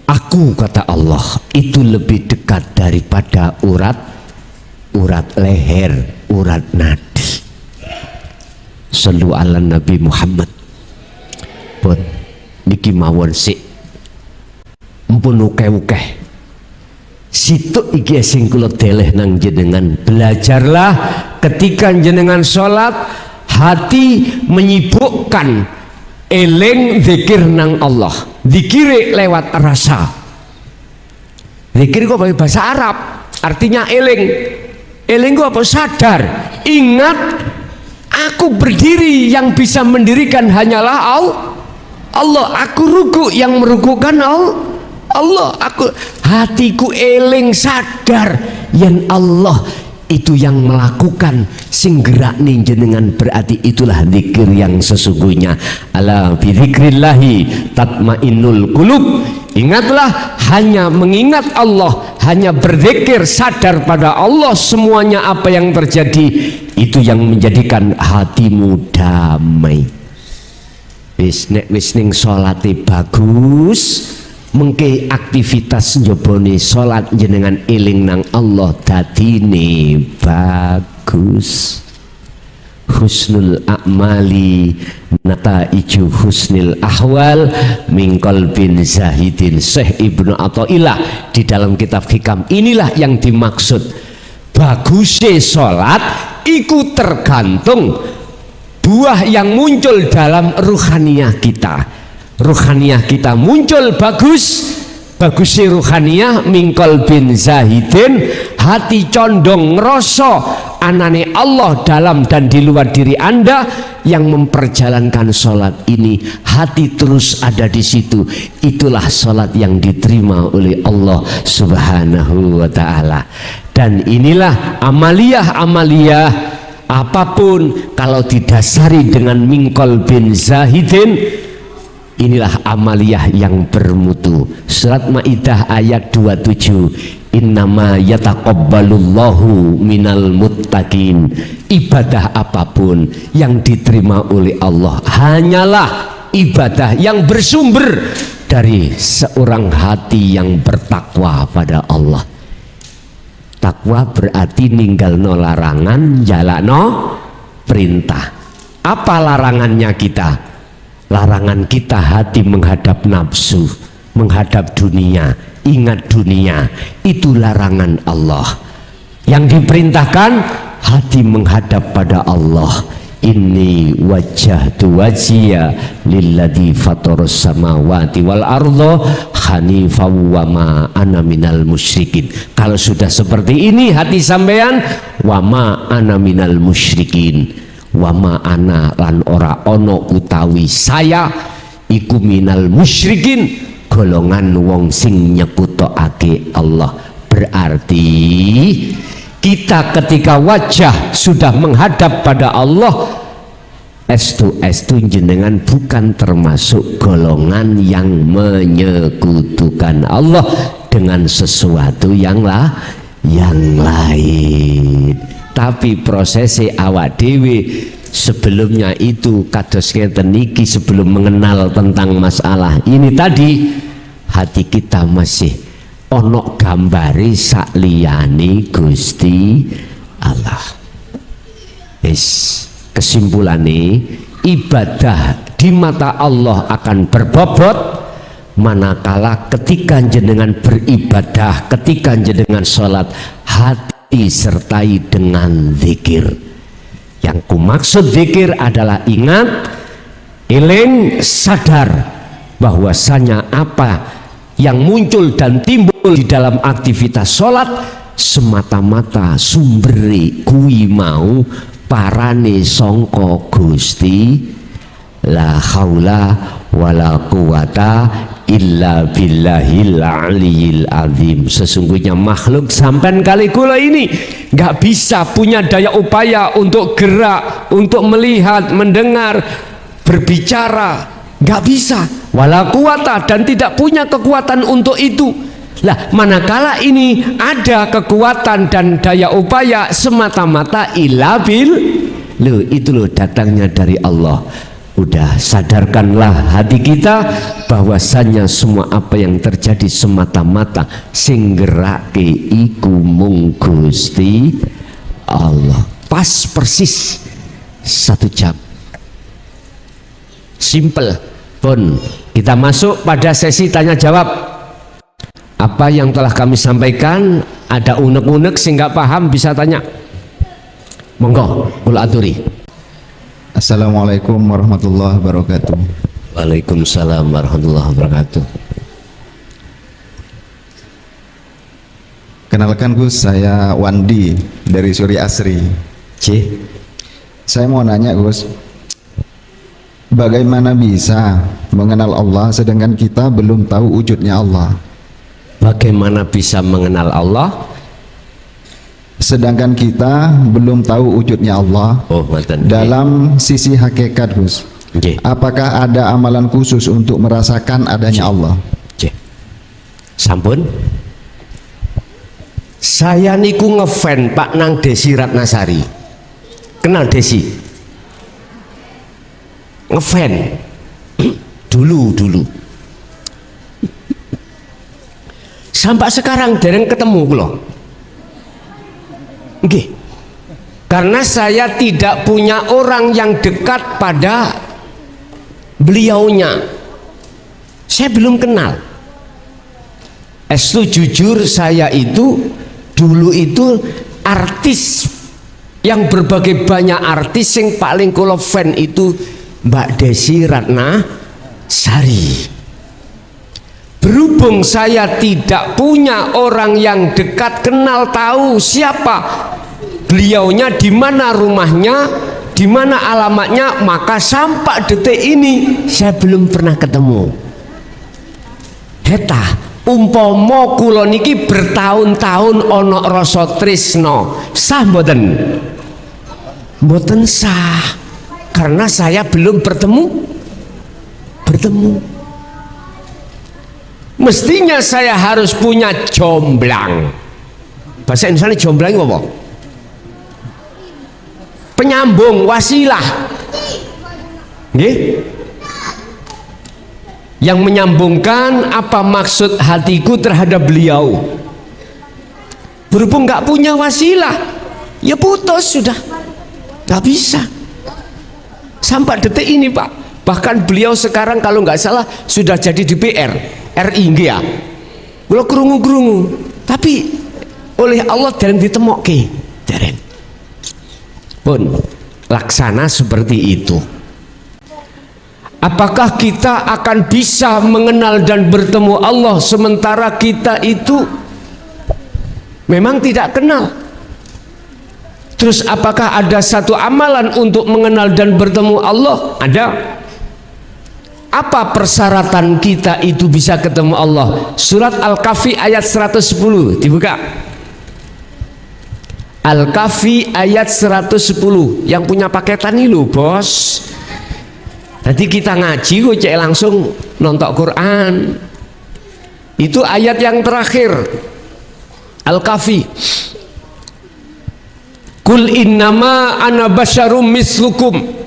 Aku, kata Allah, itu lebih dekat daripada urat leher, urat nadi. Sallu ala Nabi Muhammad. Pun niki mawon sik mpun ukeh-ukeh situk iki sing kula deleh nang jenengan. Belajarlah ketika jenengan sholat, hati menyibukkan eling zikir nang Allah. Zikir lewat rasa. Zikir kok bahasa Arab, artinya eling. Eling kok apa? Sadar, ingat, aku berdiri, yang bisa mendirikan hanyalah Allah. Aku ruku, yang merukukan Allah. Aku hatiku eling sadar yen Allah itu yang melakukan sing gerak ning jenengan. Berarti itulah zikir yang sesungguhnya. Ala bi dzikrillahi tatmainnul qulub. Ingatlah, hanya mengingat Allah, hanya berzikir sadar pada Allah, semuanya apa yang terjadi itu yang menjadikan hatimu damai. Wis nek wis ning salate bagus, mengke aktivitas njobone salat jenengan eling nang Allah dadine bagus. Husnul a'mali nataiju husnil ahwal min qalbin zahidin. Syekh Ibnu Athaillah di dalam kitab Hikam, inilah yang dimaksud bagusnya salat iku tergantung buah yang muncul dalam ruhaniyah kita. Ruhaniyah kita muncul bagus, bagusnya ruhaniyah mingkol bin zahidin, hati condong ngerasa anane Allah dalam dan di luar diri Anda. Yang memperjalankan sholat ini, hati terus ada di situ. Itulah sholat yang diterima oleh Allah Subhanahu wa ta'ala. Dan inilah amaliyah apapun kalau didasari dengan mingkol bin zahidin, inilah amaliyah yang bermutu. Surat Maidah ayat 27. Innama yataqabbalullahu minal muttaqin. Ibadah apapun yang diterima oleh Allah hanyalah ibadah yang bersumber dari seorang hati yang bertakwa pada Allah. Takwa berarti ninggalno larangan, jalakno perintah. Apa larangannya kita? Larangan kita hati menghadap nafsu, menghadap dunia, ingat dunia. Itu larangan Allah. Yang diperintahkan hati menghadap pada Allah. Inni wajjahtu wajhiya lilladzi fataras samawati wal arda hanifan wa ma ana minal musyrikin. Kalau sudah seperti ini hati sampean, wa ma ana minal musyrikin, wa ma ana lan ora ono utawi saya iku minal musyrikin, golongan wong sing nyekutokake Allah. Berarti kita ketika wajah sudah menghadap pada Allah, estu jenengan bukan termasuk golongan yang menyekutukan Allah dengan sesuatu yang lain. Tapi prosesi awak dewe sebelumnya itu kados ngeten niki, sebelum mengenal tentang masalah ini tadi, hati kita masih ono gambari sakliyane Gusti Allah. Kesimpulannya, ibadah di mata Allah akan berbobot manakala ketika jenengan beribadah, ketika jenengan sholat, hati sertai dengan zikir. Yang kumaksud zikir adalah ingat, eling, sadar bahwasanya apa yang muncul dan timbul di dalam aktivitas sholat semata-mata sumbere kuwi mau parane sangka Gusti, la haula wala quwata illa billahil aliyil azim. Sesungguhnya makhluk sampean kali kula ini nggak bisa punya daya upaya untuk gerak, untuk melihat, mendengar, berbicara, nggak bisa, wala quwata, dan tidak punya kekuatan untuk itu. Lah manakala ini ada kekuatan dan daya upaya semata-mata illa bil, loh itu loh datangnya dari Allah. Udah sadarkanlah hati kita bahwasannya semua apa yang terjadi semata-mata sing gerake iku mung Gusti Allah. Pas persis 1 jam. Simple. Pun kita masuk pada sesi tanya jawab. Apa yang telah kami sampaikan ada unek-unek sing nggak paham bisa tanya. Monggo kula aturi. Assalamualaikum warahmatullahi wabarakatuh. Waalaikumsalam warahmatullahi wabarakatuh. Kenalkan Gus, saya Wandi dari Suri Asri. C. Saya mau nanya Gus, bagaimana bisa mengenal Allah sedangkan kita belum tahu wujudnya Allah? Bagaimana bisa mengenal Allah sedangkan kita belum tahu wujudnya Allah? Dalam sisi hakikat Gus, apakah ada amalan khusus untuk merasakan adanya Allah? Sampun, saya niku ngefan Pak Nang Desi Ratnasari. Kenal Desi? Ngefan dulu sampai sekarang dereng ketemu kula. Nggih. Karena saya tidak punya orang yang dekat pada beliaunya. Saya belum kenal. Estu jujur saya itu dulu itu artis yang berbagai banyak artis yang paling kula fan itu Mbak Desi Ratnasari. Berhubung saya tidak punya orang yang dekat kenal tahu siapa beliaunya, di mana rumahnya, di mana alamatnya, maka sampai detik ini saya belum pernah ketemu. Heta umpama kula niki bertahun-tahun ana rasa tresna, sah mboten? Mboten sah, karena saya belum bertemu. Mestinya saya harus punya jomblang. Bahasa Indonesia jomblang apa? Penyambung, wasilah. Nggih? Yang menyambungkan apa maksud hatiku terhadap beliau. Berhubung nggak punya wasilah, ya putus sudah. Nggak bisa. Sampai detik ini Pak. Bahkan beliau sekarang kalau nggak salah sudah jadi DPR RI nggih ya. Kula krungu-krungu, tapi oleh Allah dereng ditemokke, dereng. Pun laksana seperti itu. Apakah kita akan bisa mengenal dan bertemu Allah sementara kita itu memang tidak kenal? Terus apakah ada satu amalan untuk mengenal dan bertemu Allah? Ada. Apa persyaratan kita itu bisa ketemu Allah? Surat Al-Kahfi ayat 110 dibuka. Al-Kahfi ayat 110. Yang punya paketan ini loh bos. Tadi kita ngaji kok cek langsung nonton Quran. Itu ayat yang terakhir. Al-Kahfi. Kul innama ana basyarum mislukum.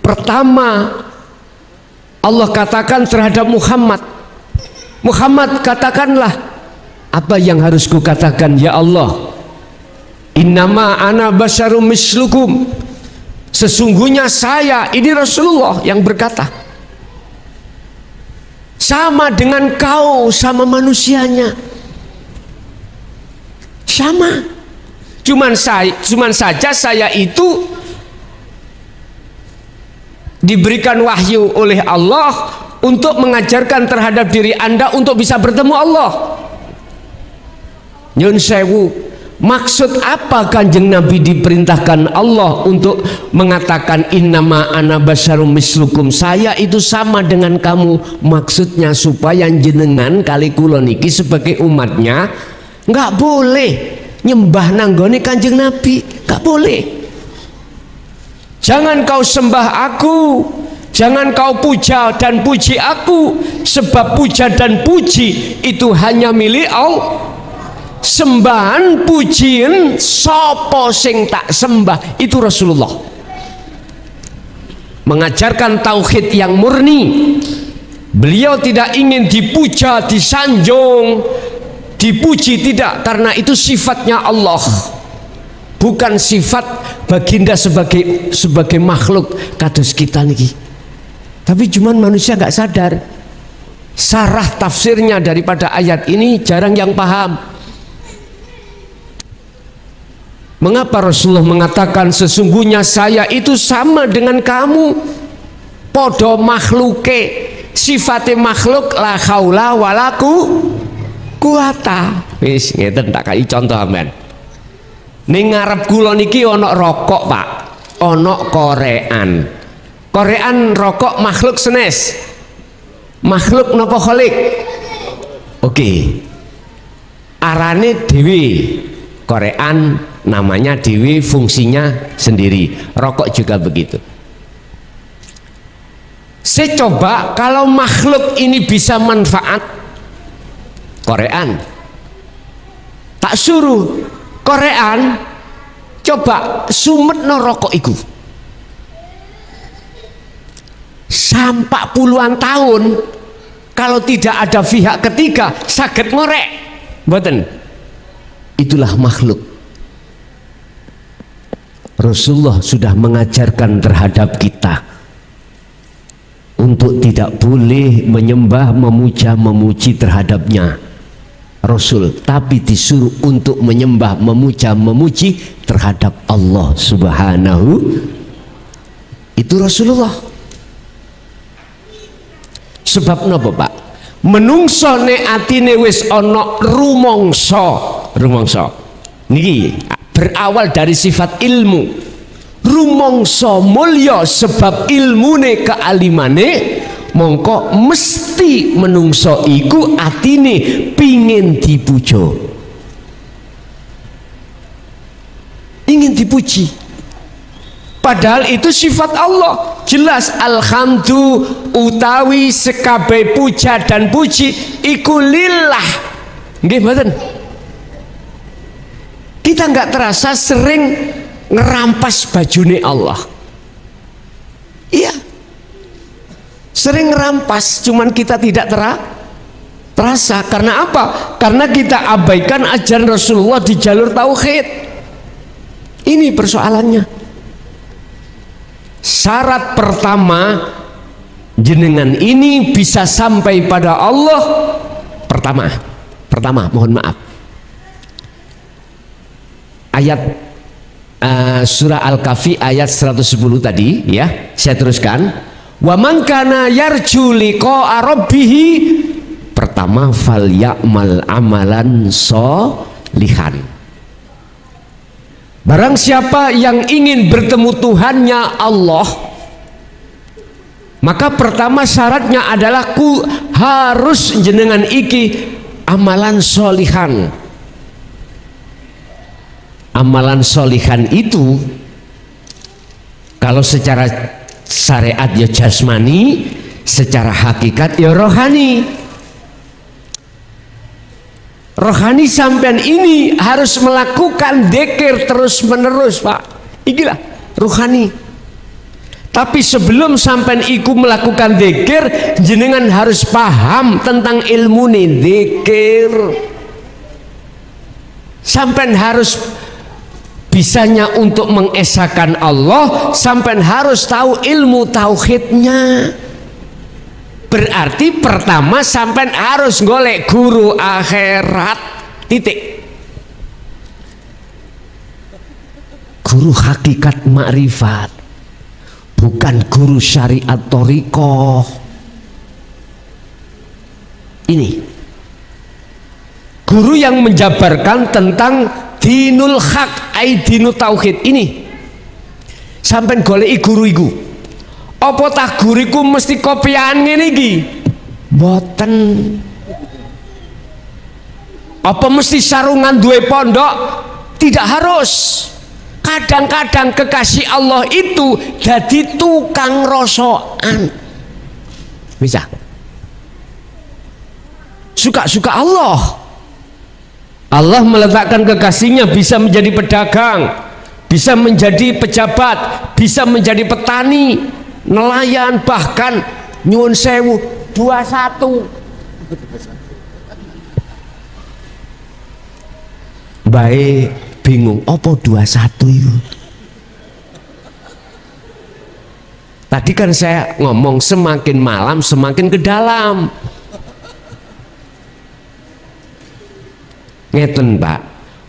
Pertama Allah katakan terhadap Muhammad, Muhammad katakanlah apa yang harus ku katakan ya Allah. Innama ana basyarum mislukum. Sesungguhnya saya, ini Rasulullah yang berkata, sama dengan kau, sama manusianya, sama. Cuman saja saya itu diberikan wahyu oleh Allah untuk mengajarkan terhadap diri Anda untuk bisa bertemu Allah. Nyun sewu, maksud apa Kanjeng Nabi diperintahkan Allah untuk mengatakan innama ana basyarum mislukum, saya itu sama dengan kamu? Maksudnya supaya jenengan kali kula niki sebagai umatnya nggak boleh nyembah nanggone Kanjeng Nabi, nggak boleh. Jangan kau sembah aku, jangan kau puja dan puji aku, sebab puja dan puji itu hanya milik Allah. Sembahan pujian sopo sing tak sembah itu Rasulullah. Mengajarkan tauhid yang murni. Beliau tidak ingin dipuja, disanjung, dipuji, tidak, karena itu sifatnya Allah, bukan sifat baginda sebagai makhluk kados kita niki. Tapi cuman manusia nggak sadar. Sarah tafsirnya daripada ayat ini jarang yang paham. Mengapa Rasulullah mengatakan sesungguhnya saya itu sama dengan kamu, podo makhluke, sifatnya makhluk, la haula walaku kuwata. Wis ngeten tak kai contoh amen. Ning ngarep kula niki ana rokok, Pak. Ana korean. Korean rokok makhluk senes. Makhluk napa khalik? Oke. Arane dhewe. Korean namanya dewi, fungsinya sendiri. Rokok juga begitu. Saya coba kalau makhluk ini bisa manfaat, Korean tak suruh Korean coba sumetno rokok iku sampai puluhan tahun, kalau tidak ada pihak ketiga saged ngorek mboten. Itulah makhluk. Rasulullah sudah mengajarkan terhadap kita untuk tidak boleh menyembah, memuja, memuji terhadapnya Rasul, tapi disuruh untuk menyembah, memuja, memuji terhadap Allah Subhanahu. Itu Rasulullah. Sebab napa, Pak? Menungso nek atine wis ana rumangsa niki berawal dari sifat ilmu. Rumangsa mulya sebab ilmune kealimane, mongko mesti menungso iku atine pingin dipuja, ingin dipuji, padahal itu sifat Allah. Jelas alhamdu utawi sekabeh puja dan puji iku lillah. Nggih mboten? Kita nggak terasa sering ngerampas bajune Allah. Iya, sering ngerampas, cuman kita tidak terasa. Karena apa? Karena kita abaikan ajaran Rasulullah di jalur tauhid. Ini persoalannya. Syarat pertama jenengan ini bisa sampai pada Allah, pertama mohon maaf, ayat surah Al-Kahfi ayat 110 tadi ya, saya teruskan. Wa man kana yarju liqa'a rabbih, pertama fal ya'mal amalan sholihan. Barang siapa yang ingin bertemu Tuhannya Allah, maka pertama syaratnya adalah harus jenengan iki amalan sholihan. Amalan sholihan itu kalau secara syariat ya jasmani, secara hakikat ya rohani. Rohani sampean ini harus melakukan dzikir terus menerus, Pak. Ikilah rohani. Tapi sebelum sampean iku melakukan dzikir, jenengan harus paham tentang ilmu nih dzikir. Sampean harus bisanya untuk mengesahkan Allah, sampean harus tahu ilmu tauhidnya. Berarti pertama sampean harus golek guru akhirat, titik. Guru hakikat makrifat, bukan guru syariat thariqah. Ini guru yang menjabarkan tentang dinul haq, ai dinul tauhid ini. Sampai goleki guru iku, apa tah guriku mesti kopian ngene iki? Mboten. Apa mesti sarungan duwe pondok? Tidak harus. Kadang-kadang kekasih Allah itu jadi tukang rosokan. Bisa. Suka-suka Allah. Allah meletakkan kekasihnya bisa menjadi pedagang, bisa menjadi pejabat, bisa menjadi petani, nelayan, bahkan nyuwun sewu 21. Baik. Bingung, apa 21 itu? Tadi kan saya ngomong semakin malam semakin ke dalam. Ngeten Pak,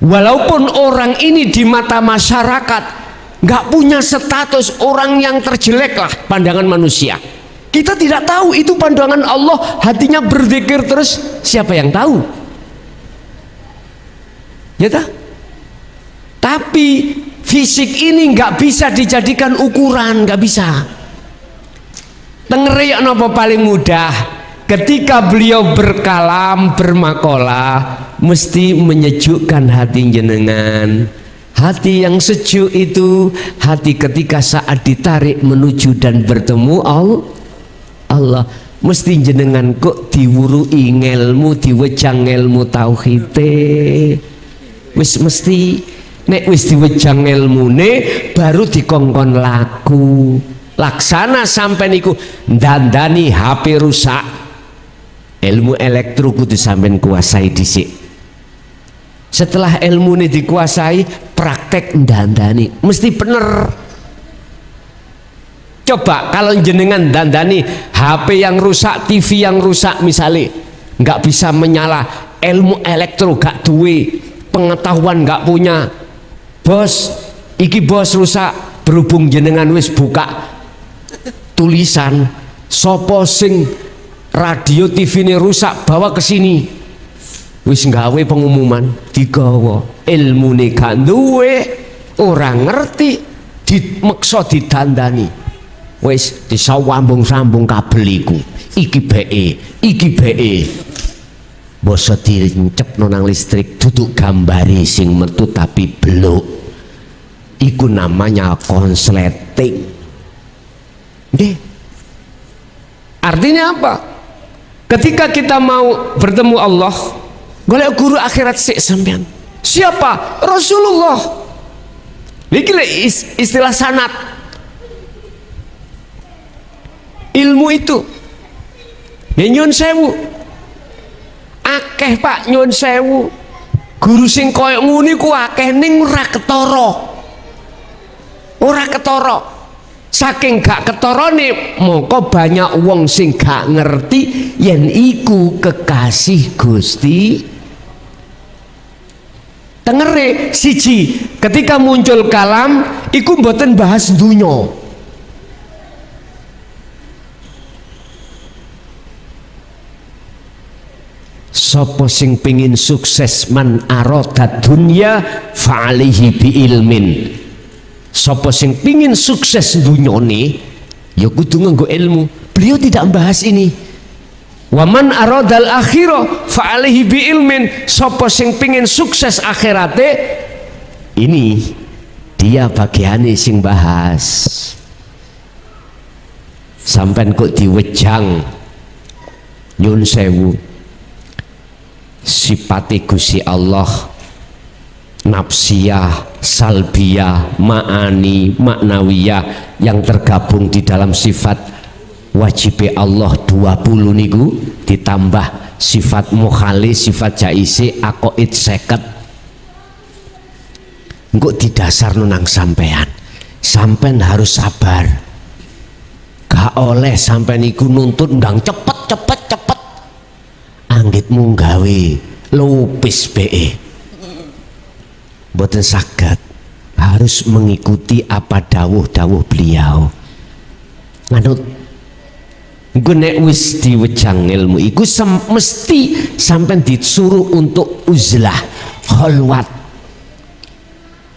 walaupun orang ini di mata masyarakat nggak punya status orang yang terjelek lah pandangan manusia, kita tidak tahu itu pandangan Allah, hatinya berzikir terus, siapa yang tahu? Ya tak? Tapi fisik ini nggak bisa dijadikan ukuran, nggak bisa. Tengeri apa paling mudah? Ketika beliau berkalam, bermakalah, mesti menyejukkan hati jenengan. Hati yang sejuk itu hati ketika saat ditarik menuju dan bertemu Allah. Mesti jenengan kok diwurui ngelmu, diwejang ngelmu tauhide. Wis mesti. Nek wis diwejang ilmune baru dikongkon laku. Laksana sampai niku dandani HP rusak, ilmu elektro kudu sampean kuasai dhisik. Setelah ilmu ini dikuasai, praktek dandani mesti bener. Coba kalau jenengan dandani HP yang rusak, TV yang rusak misalnya, nggak bisa menyala, ilmu elektro gak duwe, pengetahuan nggak punya. Bos, iki bos rusak, berhubung jenengan wis buka tulisan, sopo sing radio TV ini rusak bawa ke sini, wis nggawe pengumuman, digawa ilmu nih gak duwe, orang ngerti, dimeksa didandani, wis disawambung-sambung kabel iku, iki BE, boso dirincep nonang listrik, duduk gambari sing metu tapi beluk. Iku namanya konsleting. Deh. Artinya apa? Ketika kita mau bertemu Allah, golek guru akhirat sik sampean. Siapa? Rasulullah. Iki istilah sanad. Ilmu itu. Ya nyun sewu. Akeh Pak nyun sewu. Guru sing koyo ngene ku akeh ning ora ketara. Ora ketara, saking gak ketarane mongko banyak wong sing gak ngerti yen iku kekasih Gusti. Tengere siji, ketika muncul kalam iku mboten bahas dunya. Sapa sing pengin sukses man arada dunya fa'alihi bi ilmin. Sapa sing pingin sukses dunyane ya kudu nganggo ilmu. Beliau tidak membahas ini. Waman aradal akhirah fa alaihi bi ilmin. Sapa sing pingin sukses akhirate, ini dia bagiane sing bahas. Sampai kok diwejang nyun sewu sifate Gusti Allah, nafsiyah, salbiyah, ma'ani, maknawiyah yang tergabung di dalam sifat wajib Allah 20 niku ditambah sifat mukhali, sifat jaisi, aqaid 50. Engko didasar nang sampean. Sampean harus sabar. Gak oleh sampean iku nuntut ndang cepet. Anggitmu gawe lupis BE. Boten saged, harus mengikuti apa dawuh-dawuh beliau. Manut Engko nek wis diwejang ilmu iku mesti sampean disuruh untuk uzlah, khalwat.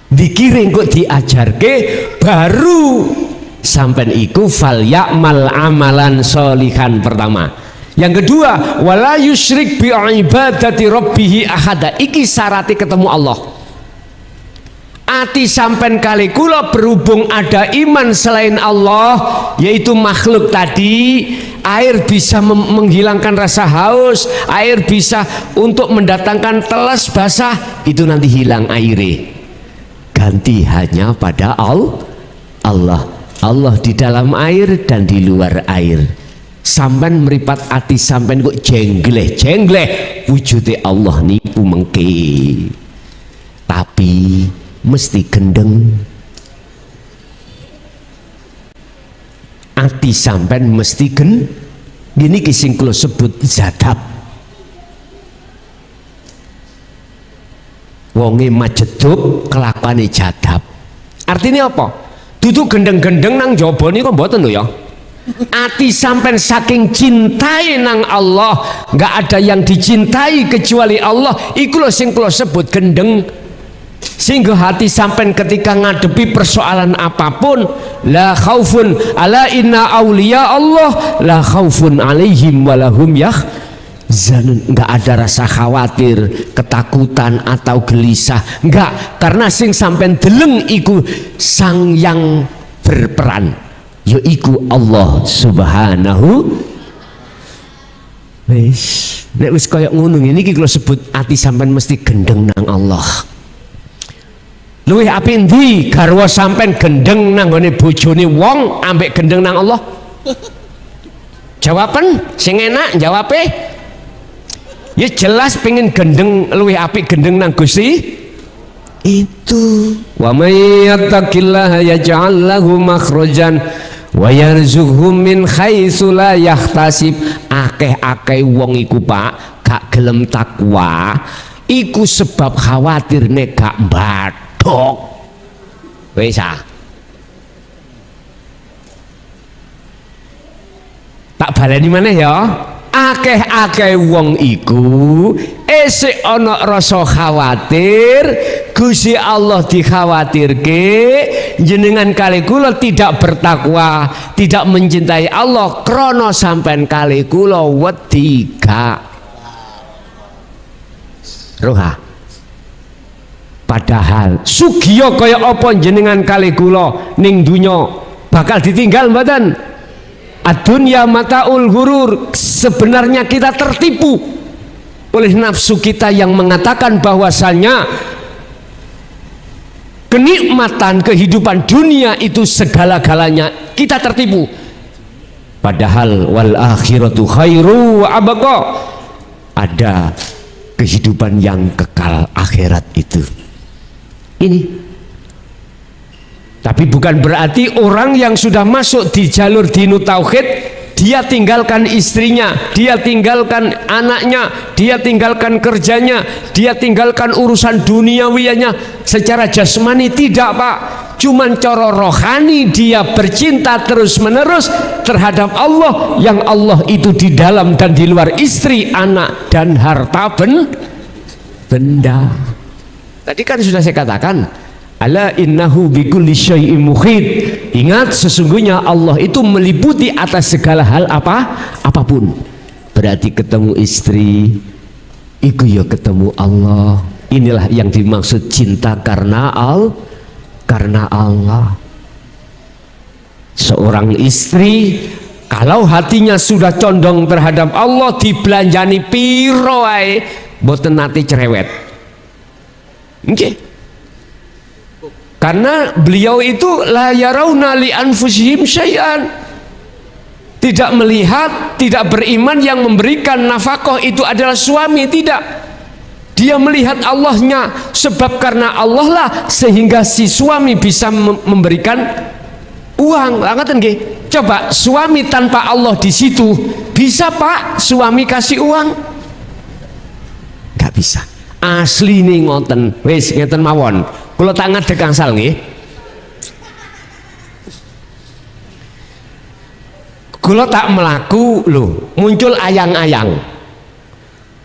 Dikiring kok diajarke baru sampean iku fal ya'mal amalan sholihan pertama. Yang kedua, wala yusyrik bi ibadati rabbih ahada. Iki syaratnya ketemu Allah. Ati sampean kali kula berhubung ada iman selain Allah, yaitu makhluk tadi. Air bisa menghilangkan rasa haus, air bisa untuk mendatangkan telas basah, itu nanti hilang airnya. Ganti hanya pada Allah. Allah di dalam air dan di luar air. Sampan meripat ati sampan kok jengleh wujude Allah niku mengke. Tapi mesti gendeng. Ati sampan mesti gini sing kula sebut zadab. Wonge majedub kelakuane jadab. Artinya apa? Duduk gendeng-gendeng nang jaba niku mboten lho ya. Ati sampean saking cintai nang Allah, nggak ada yang dicintai kecuali Allah. Iku lho sing kula sebut gendeng. Sehingga hati sampean ketika ngadepi persoalan apapun, la khaufun ala inna auliya Allah la khaufun alaihim walahum zanun, nggak ada rasa khawatir, ketakutan atau gelisah, nggak, karena sing sampean deleng iku sang yang berperan, yaiku Allah Subhanahu. Wis nek wis kaya ngono ngene iki kula sebut ati sampean mesti gendeng nang Allah. Luwih apik ndi garwa sampean gendeng nang gone bojone wong ambek gendeng nang Allah? Jawaban sing enak jawabe ya jelas pengen gendeng, luwih apik gendeng nang Gusti itu. Wa may yattaqillaha yaj'al lahu makhrajan wa yarzuqhu min haitsu la yahtasib. Akeh-akeh wong iku Pak gak gelem takwa iku sebab khawatir nek gak mbadhok. Wis tak baleni maneh ya. Akeh-akeh wong iku esuk ana rasa khawatir, Gusti Allah dikhawatirke, jenengan kali kula tidak bertakwa, tidak mencintai Allah krana sampean kali kula wedi gak roha. Padahal sugiya kaya apa jenengan kali kula ning dunya bakal ditinggal mboten? Ad-dunya mataul ghurur. Sebenarnya kita tertipu oleh nafsu kita yang mengatakan bahwasanya kenikmatan kehidupan dunia itu segala-galanya. Kita tertipu. Padahal wal akhiratu khairu wa abqa. Ada kehidupan yang kekal akhirat itu. Ini. Tapi bukan berarti orang yang sudah masuk di jalur dinu tauhid dia tinggalkan istrinya, dia tinggalkan anaknya, dia tinggalkan kerjanya, dia tinggalkan urusan duniawianya secara jasmani. Tidak Pak, cuman cara rohani dia bercinta terus menerus terhadap Allah, yang Allah itu di dalam dan di luar istri, anak dan harta benda. Tadi kan sudah saya katakan, ala innahu bikulli syai'in muhit. Ingat, sesungguhnya Allah itu meliputi atas segala hal apapun. Berarti ketemu istri iku ya ketemu Allah. Inilah yang dimaksud cinta karena Allah. Seorang istri kalau hatinya sudah condong terhadap Allah, dibelanjani piro ae mboten nate cerewet. Nggih. Karena beliau itu la yarawna li anfusihim syai'an, tidak melihat, tidak beriman yang memberikan nafkah itu adalah suami, tidak. Dia melihat Allahnya, sebab karena Allah lah sehingga si suami bisa memberikan uang. Ngoten nggih. Coba suami tanpa Allah di situ bisa Pak suami kasih uang? Gak bisa. Asli nih ngoten. Wis ngeten mawon. Kula tak ngadeg kangsal nggih. kula tak melaku lho muncul ayang-ayang,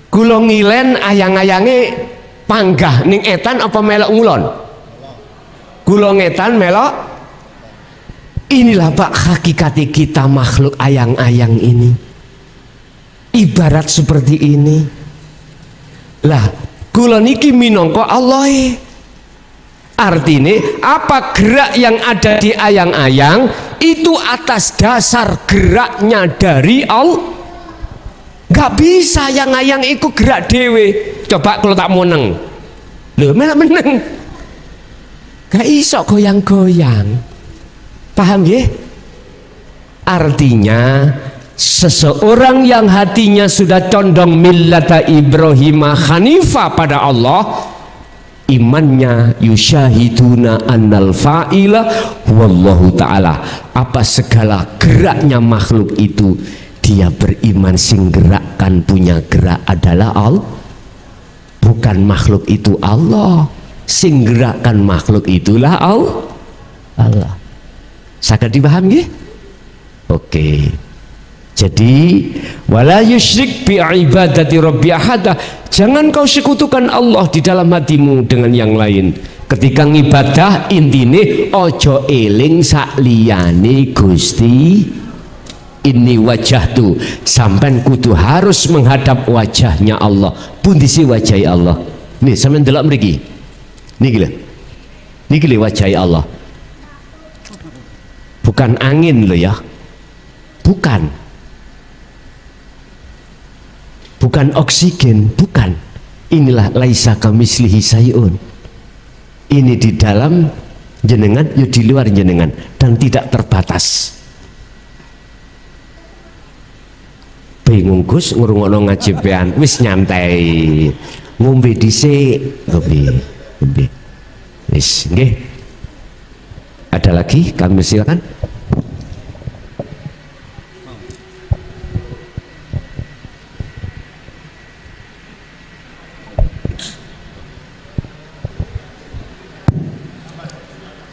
kula ngilen ayang-ayange panggah ning etan apa melok ngulon, kula ngetan melok. Inilah Pak hakikati kita makhluk ayang-ayang ini, ibarat seperti ini lah. Kula niki minangka Allah. Artinya apa gerak yang ada di ayang-ayang itu atas dasar geraknya dari Allah. Gak bisa ayang-ayang itu gerak dewe. Coba kalau tak meneng, lho malah meneng, gak iso goyang-goyang. Paham ya? Artinya seseorang yang hatinya sudah condong millata Ibrahim Hanifah pada Allah, imannya yusyahiduna annal fa'ila wallahu ta'ala, apa segala geraknya makhluk itu dia beriman sing gerakkan punya gerak adalah Allah, bukan makhluk itu Allah, sing gerakkan makhluk itulah Allah. Saged dipahami nggih? Oke. Jadi wala yusyrik bi ibadati rabbi ahada, jangan kau sekutukan Allah di dalam hatimu dengan yang lain. Ketika ngibadah intine ojo eling sak liyane Gusti. Ini wajahtu, sampean kudu harus menghadap wajahnya Allah. Pundi si wajah Allah? Nih sampean delok mriki. Niki lho. Niki lho wajah Allah. Bukan angin loh ya, bukan oksigen, bukan. Inilah laisa kamislihi sayun. Ini di dalam jenengan, ya di luar jenengan, dan tidak terbatas. Bingung Gus ngrungokno ngaji pean, wis nyantai, ngombe dhisik, ngombe. Wis nggih. Ada lagi? Kami silakan.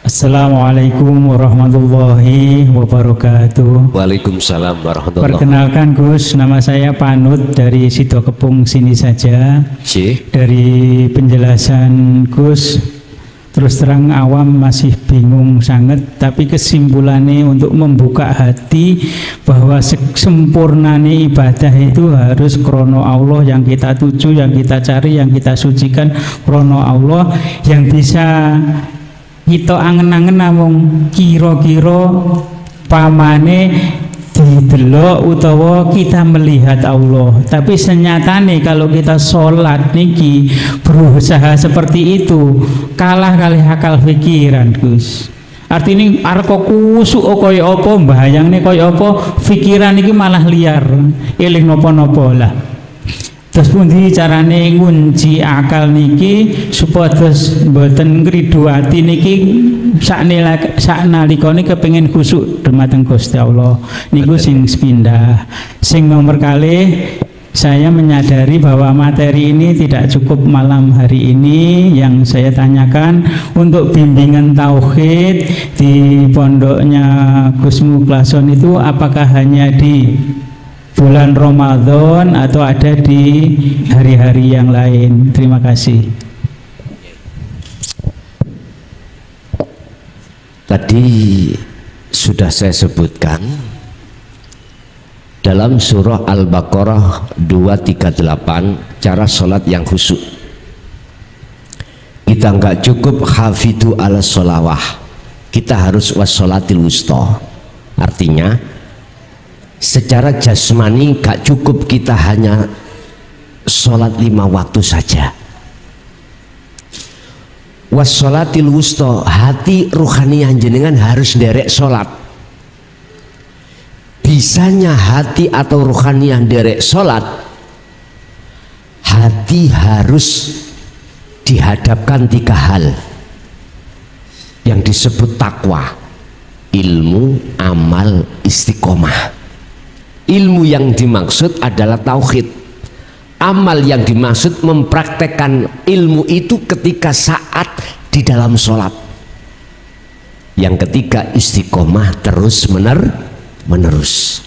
Assalamualaikum warahmatullahi wabarakatuh. Waalaikumsalam warahmatullahi wabarakatuh. Perkenalkan Gus, nama saya Panut dari Sidokepung sini saja. Dari penjelasan Gus, terus terang awam masih bingung sangat, tapi kesimpulannya untuk membuka hati bahwa sempurnane ibadah itu harus krono Allah, yang kita tuju, yang kita cari, yang kita sucikan krono Allah, yang bisa kita angen-angen namung kira-kira pamane didelok utawa kita melihat Allah. Tapi senyatane kalau kita sholat niki berusaha seperti itu kalah kali akal pikiran Gus. Artinya arep kusuk kaya apa, mbayangne kaya apa, pikiran iki malah liar, eling napa-napa lah. Terus pundi carane ngunci akal niki supados mboten ngridu ati niki saknalikane kepengin khusuk dumateng Gusti Allah niku sing sepindah. Sing nomor kalih, saya menyadari bahwa materi ini tidak cukup malam hari ini. Yang saya tanyakan untuk bimbingan tauhid di pondoknya Gus Mukhlason itu apakah hanya di bulan Ramadan atau ada di hari-hari yang lain? Terima kasih. Tadi sudah saya sebutkan dalam surah Al-Baqarah 238 cara sholat yang khusyuk. Kita nggak cukup hafidhu ala sholawah, kita harus wassolatil wusta. Artinya secara jasmani gak cukup kita hanya sholat 5 waktu saja. Wassolatil wusta, hati ruhaniyah jenengan harus derek sholat. Bisanya hati atau ruhaniyah derek sholat, hati harus dihadapkan 3 hal yang disebut takwa: ilmu, amal, istiqomah. Ilmu yang dimaksud adalah tauhid. Amal yang dimaksud mempraktekkan ilmu itu ketika saat di dalam sholat. Yang ketiga istiqomah terus menerus.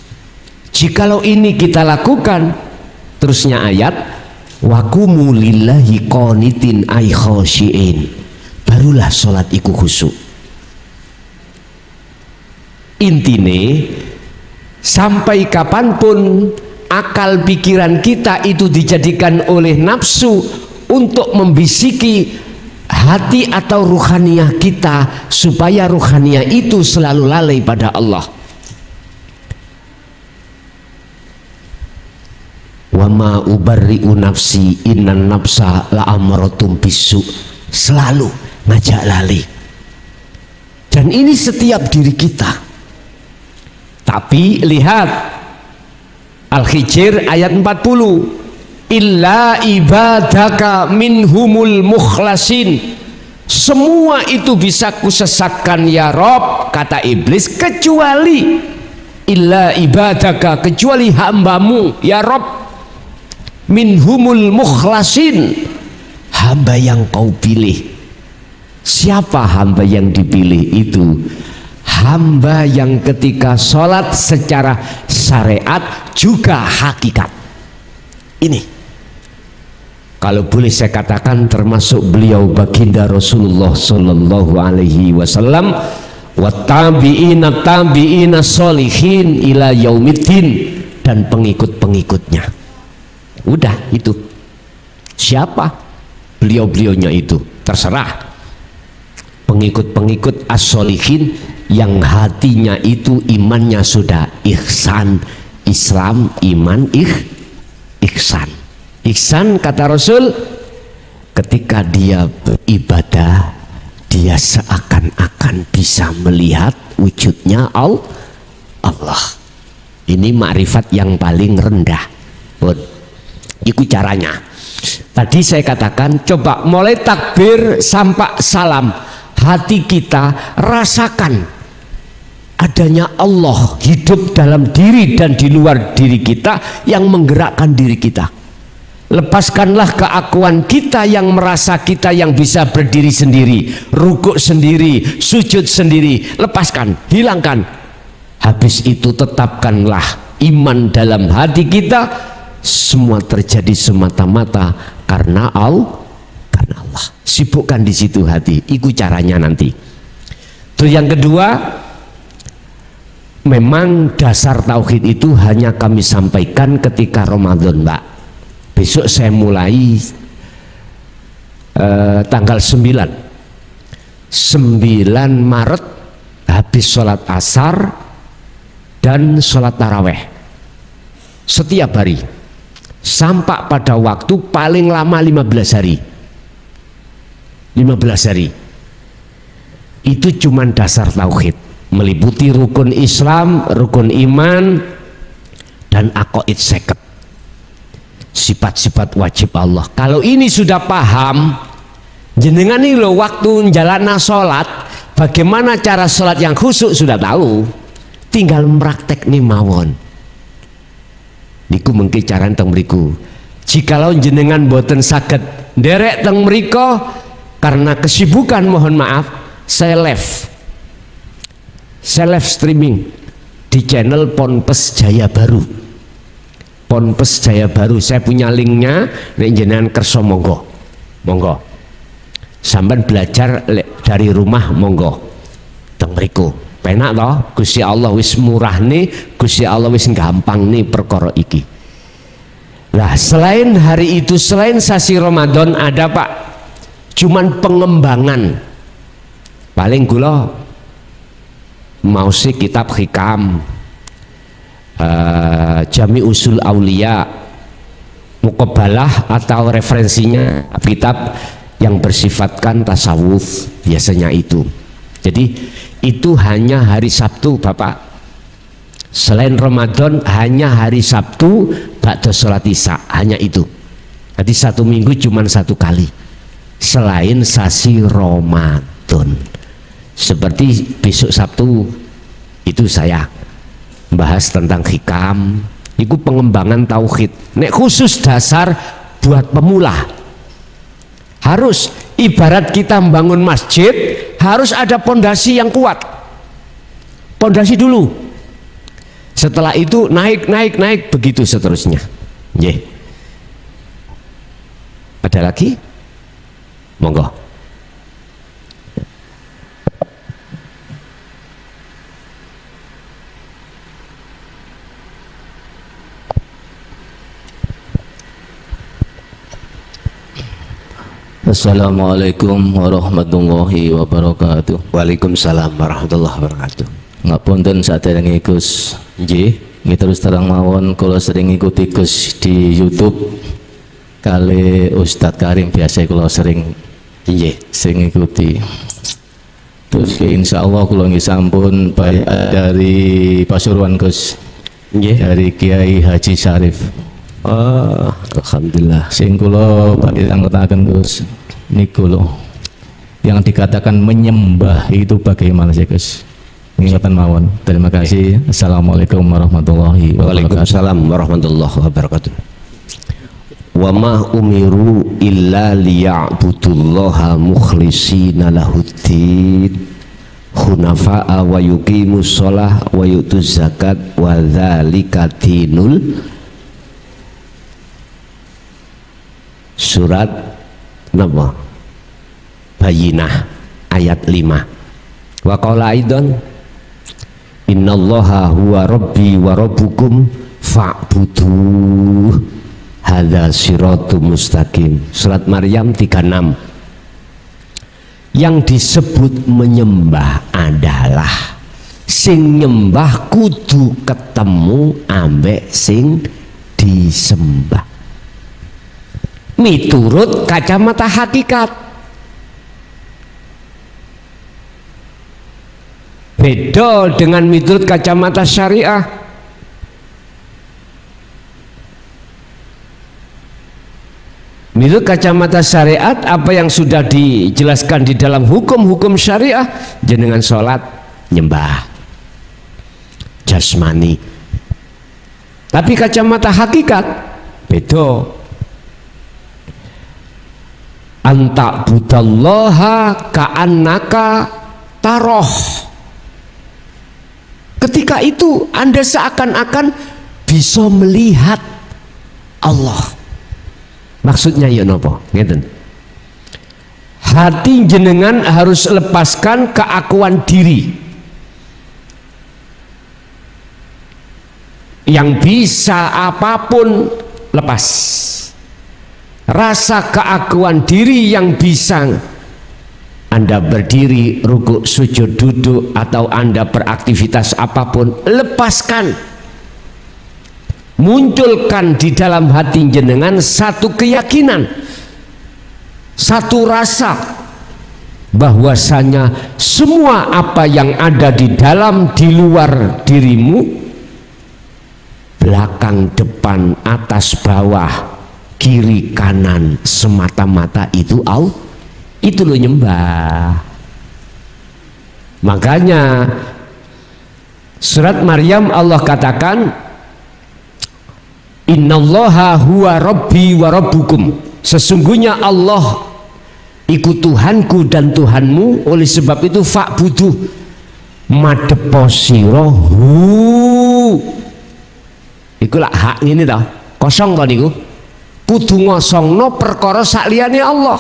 Jikalau ini kita lakukan, terusnya ayat, wa qumu lillahi qanitin ay khashiin, barulah sholat iku khusyuk. Intine sampai kapanpun akal pikiran kita itu dijadikan oleh nafsu untuk membisiki hati atau ruhaniyah kita, supaya ruhaniyah itu selalu lalai pada Allah. Wa ma ubarri'u nafsi innan nafsa la'amaratum bisu, selalu ngajak lali. Dan ini setiap diri kita. Tapi lihat Al-Hijr ayat 40, illa ibadaka minhumul mukhlasin, semua itu bisa kusesatkan ya Rob, kata iblis, kecuali illa ibadaka, kecuali hambamu ya Rob, minhumul mukhlasin, hamba yang kau pilih. Siapa hamba yang dipilih itu? Hamba yang ketika sholat secara syariat juga hakikat. Ini kalau boleh saya katakan termasuk beliau baginda Rasulullah Sallallahu Alaihi Wasallam, wa tabi'ina tabi'ina sholihin ila yaumiddin, dan pengikut-pengikutnya. Udah itu. Siapa beliau-beliaunya itu? Terserah. Pengikut-pengikut as-sholihin yang hatinya itu imannya sudah ihsan, Islam, iman, ihsan. Ihsan kata Rasul, ketika dia beribadah, dia seakan-akan bisa melihat wujudnya Allah. Ini makrifat yang paling rendah. Itu caranya. Tadi saya katakan, coba mulai takbir sampai salam, hati kita rasakan adanya Allah hidup dalam diri dan di luar diri kita yang menggerakkan diri kita. Lepaskanlah keakuan kita yang merasa kita yang bisa berdiri sendiri, rukuk sendiri, sujud sendiri. Lepaskan, hilangkan. Habis itu tetapkanlah iman dalam hati kita. Semua terjadi semata-mata karena Allah. Sibukkan di situ hati. Itu caranya nanti. Terus yang kedua, memang dasar tauhid itu hanya kami sampaikan ketika Ramadan, Pak. Besok saya mulai tanggal 9 Maret habis sholat asar dan sholat taraweh setiap hari sampai pada waktu paling lama 15 hari. 15 hari itu cuman dasar tauhid, meliputi rukun Islam, rukun iman, dan aqaid 50, sifat-sifat wajib Allah. Kalau ini sudah paham, jenengan ini loh waktu menjalani sholat, bagaimana cara sholat yang khusyuk sudah tahu, tinggal meraktek nih mawon. Niku mengki caran teng mriku. Jikalau jenengan boten saged nderek teng mriku karena kesibukan, mohon maaf, saya live streaming di channel Ponpes Jaya Baru. Ponpes Jaya Baru, saya punya linknya, nek jenengan kerso monggo. Sampeyan belajar dari rumah monggo. Teng mriku. Penak toh, Gusti Allah wis murah nih, Gusti Allah wis gampang nih perkara iki. Lah selain hari itu, selain sasi Ramadan ada Pak, cuman pengembangan. Paling kula mau sih kitab hikam, Jami Usul Aulia, Muqabbalah atau referensinya kitab yang bersifatkan tasawuf, biasanya itu. Jadi itu hanya hari Sabtu Bapak. Selain Ramadan hanya hari Sabtu ba'da sholat isya, hanya itu. Jadi satu minggu cuma satu kali selain sasi Ramadan. Seperti besok Sabtu itu saya bahas tentang hikam, itu pengembangan tauhid. Nek khusus dasar buat pemula, harus ibarat kita membangun masjid, harus ada pondasi yang kuat. Pondasi dulu. Setelah itu naik begitu seterusnya. Nggih. Ada lagi? Monggo. Assalamualaikum warahmatullahi wabarakatuh. Waalaikumsalam warahmatullahi wabarakatuh. Ngapunten saderenge Gus. Nggih. Nggih terus terang mawon kula sering ngikuti Gus di YouTube kali Ustadz Karim, biasa kula sering ngikuti. Terus insya Allah kula nggih sampun baik dari Pasuruan Gus. Nggih. Dari Kiai Haji Syarif. Oh, alhamdulillah. Sing kula badhe angkutaken Gus niku lho. Yang dikatakan menyembah itu bagaimana sih Gus? Ingatan mawon. Terima kasih. Assalamualaikum warahmatullahi wabarakatuh. Waalaikumsalam warahmatullahi wabarakatuh. Wa ma umiru illa liya'budullaha mukhlishina lahuddin hunafa'a wa yuqimus shalah wa yutuz zakat wa dzalika dinul. Surat napa? Bayyinah ayat 5. Wa qala aidan innallaha huwa rabbi wa rabbukum fa'buduh hadza siratum mustaqim. Surat Maryam 36. Yang disebut menyembah adalah sing nyembah kudu ketemu ambek sing disembah miturut kacamata hakikat. Beda dengan miturut kacamata syariah. Miturut kacamata syariat, apa yang sudah dijelaskan di dalam hukum-hukum syariah, jenengan sholat nyembah jasmani. Tapi kacamata hakikat beda. Anta budallaha ka'annaka taroh. Ketika itu Anda seakan-akan bisa melihat Allah. Maksudnya ya nopo? Ngeten. Hati jenengan harus lepaskan keakuan diri yang bisa apapun lepas. Rasa keakuan diri yang bisa Anda berdiri, rukuk, sujud, duduk, atau Anda beraktivitas apapun, lepaskan. Munculkan di dalam hati jenengan satu keyakinan, satu rasa bahwasanya semua apa yang ada di dalam, di luar dirimu, belakang, depan, atas, bawah, kiri, kanan, semata-mata itu itu lo nyembah. Makanya surat Maryam Allah katakan innallaha huwa rabbi wa rabbukum, sesungguhnya Allah ikut Tuhanku dan Tuhanmu, oleh sebab itu fa'buduh madeposirahu. Iku lak hak ini tau kosong tau niku, kudu ngosongno perkara sakliyane Allah.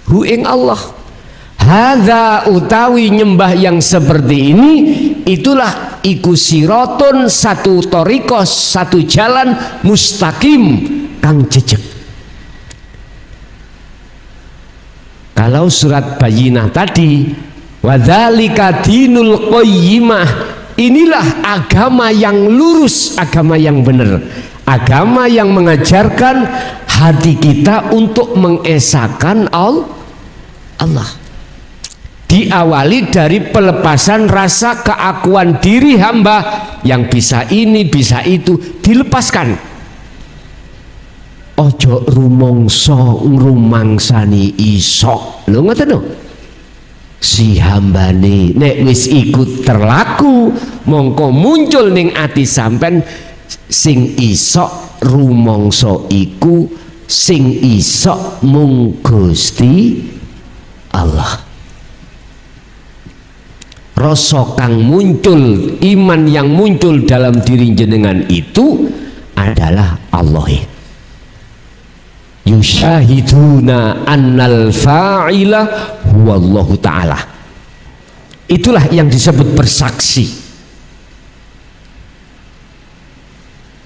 Hu ing Allah. Hadza utawi nyembah yang seperti ini, itulah iku siratun, satu thariqah, satu jalan mustaqim kang jejeg. Kalau surat Bayyinah tadi wadzalika dinul qayyimah, inilah agama yang lurus, agama yang benar, agama yang mengajarkan hati kita untuk mengesahkan Allah. Diawali dari pelepasan rasa keakuan diri hamba yang bisa ini, bisa itu, dilepaskan. Ojo rumongso ngrumangsani iso. Lho ngoten lho. Si hambane nek wis ikut terlaku, mongko muncul ning ati sampean sing iso rumangsa iku, sing iso mung Gusti Allah. rasa kang muncul, iman yang muncul dalam diri jenengan itu adalah Allah. Yusyahiduna annal fa'ila huwallahu ta'ala. Itulah yang disebut bersaksi.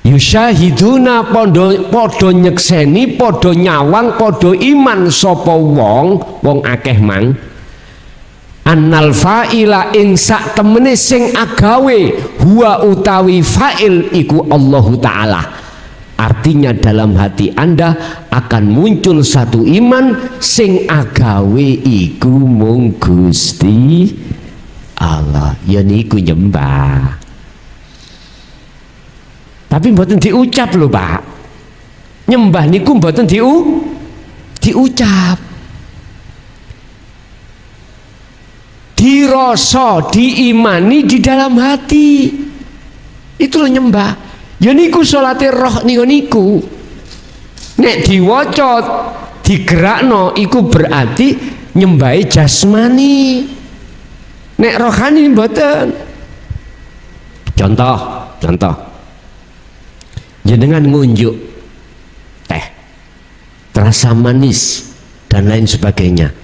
Yusyahiduna podo nyekseni, podo nyawang, podo iman sapa wong akeh mang annal fa'ila ing sak temene sing agawe huwa utawi fa'il iku Allahu ta'ala. Artinya dalam hati Anda akan muncul satu iman sing agawe iku mung Gusti Allah, ya niku nyembah. Tapi mboten diucap lho Pak, nyembah niku mboten diucap, dirasa, diimani di dalam hati. Itu lho nyembah. Ya niku salate roh niku. Nek diwaca digerakno iku berarti nyembahe jasmani. Nek rohani mboten. Contoh. Jenengan ngunjuk teh terasa manis dan lain sebagainya.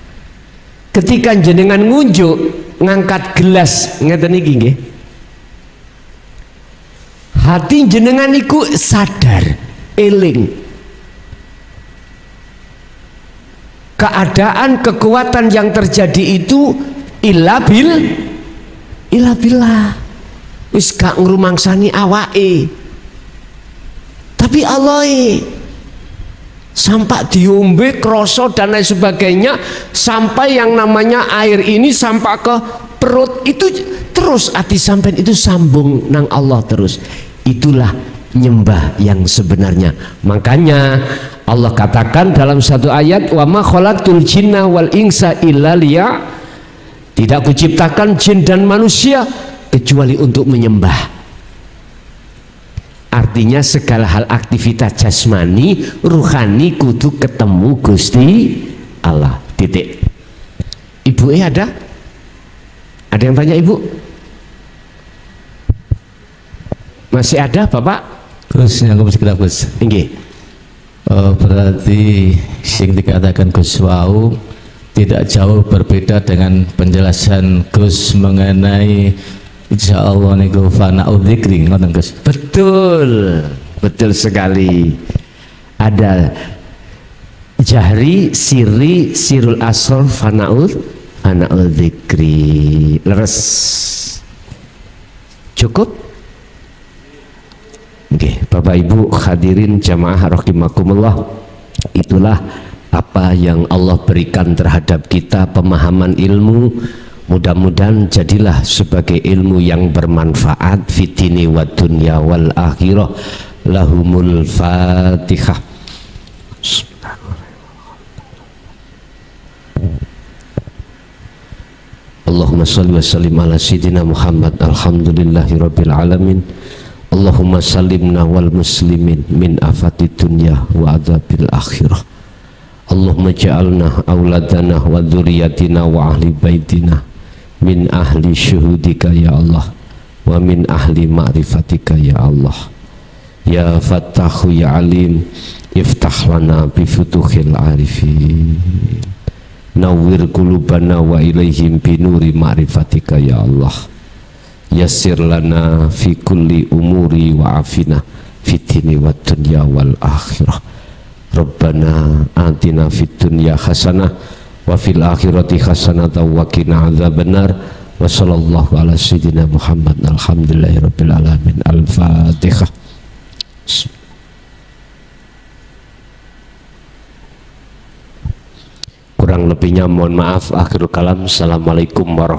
Ketika jenengan ngunjuk ngangkat gelas ngeten iki nggih, hati jenengan iku sadar, eling keadaan kekuatan yang terjadi itu illa billah. Wis gak ngrumangsani awake, tapi Allah sampai diombe kroso dan lain sebagainya, sampai yang namanya air ini sampai ke perut itu terus hati sampai itu sambung nang Allah terus. Itulah nyembah yang sebenarnya. Makanya Allah katakan dalam satu ayat, wa ma khalaqtul jinna wal insa illa liya, tidak kuciptakan jin dan manusia kecuali untuk menyembah. Artinya segala hal aktivitas jasmani, ruhani kudu ketemu Gusti Allah. Titik. Ibu ada? Ada yang tanya Ibu? Masih ada Bapak? Gus, yang sekedar Gus. Nggih. Berarti sing dikatakan Gus wau tidak jauh berbeda dengan penjelasan Gus mengenai insya Allah niku fana'u dzikri, ngoten Gus. Betul sekali. Ada jahri, sirri, sirul asr, fana'u dzikri. Leres. Cukup? Oke, Bapak Ibu hadirin jamaah rahimakumullah. Itulah apa yang Allah berikan terhadap kita, pemahaman ilmu. Mudah-mudahan jadilah sebagai ilmu yang bermanfaat fitini wa dunya wal akhirah. Lahumul Fatihah. Allahumma salli wa sallim ala sayyidina Muhammad. Alhamdulillahi rabbil alamin. Allahumma salimna wal muslimin min afati dunya wa adzabil akhirah. Allahumma ja'alna auladana wa dzurriyyatina wa ahli baitina min ahli syuhudika ya Allah, wa min ahli ma'rifatika ya Allah. Ya Fattahu ya Alim, iftah lana bi futuhil arifin, nawwir qulubana wa ilaihim bi nuri ma'rifatika ya Allah. Yassir lana fi kulli umuri wa afina fitini wa dunya wal akhirah. Rabbana atina fid dunya hasanah wa fil akhirati hasanah wa qina adzabannar. Wa sallallahu ala sayyidina Muhammad. Alhamdulillahirabbil alamin. Al-Fatihah. Kurang lebihnya mohon maaf. Akhirul kalam. Assalamualaikum warahmatullahi wabarakatuh.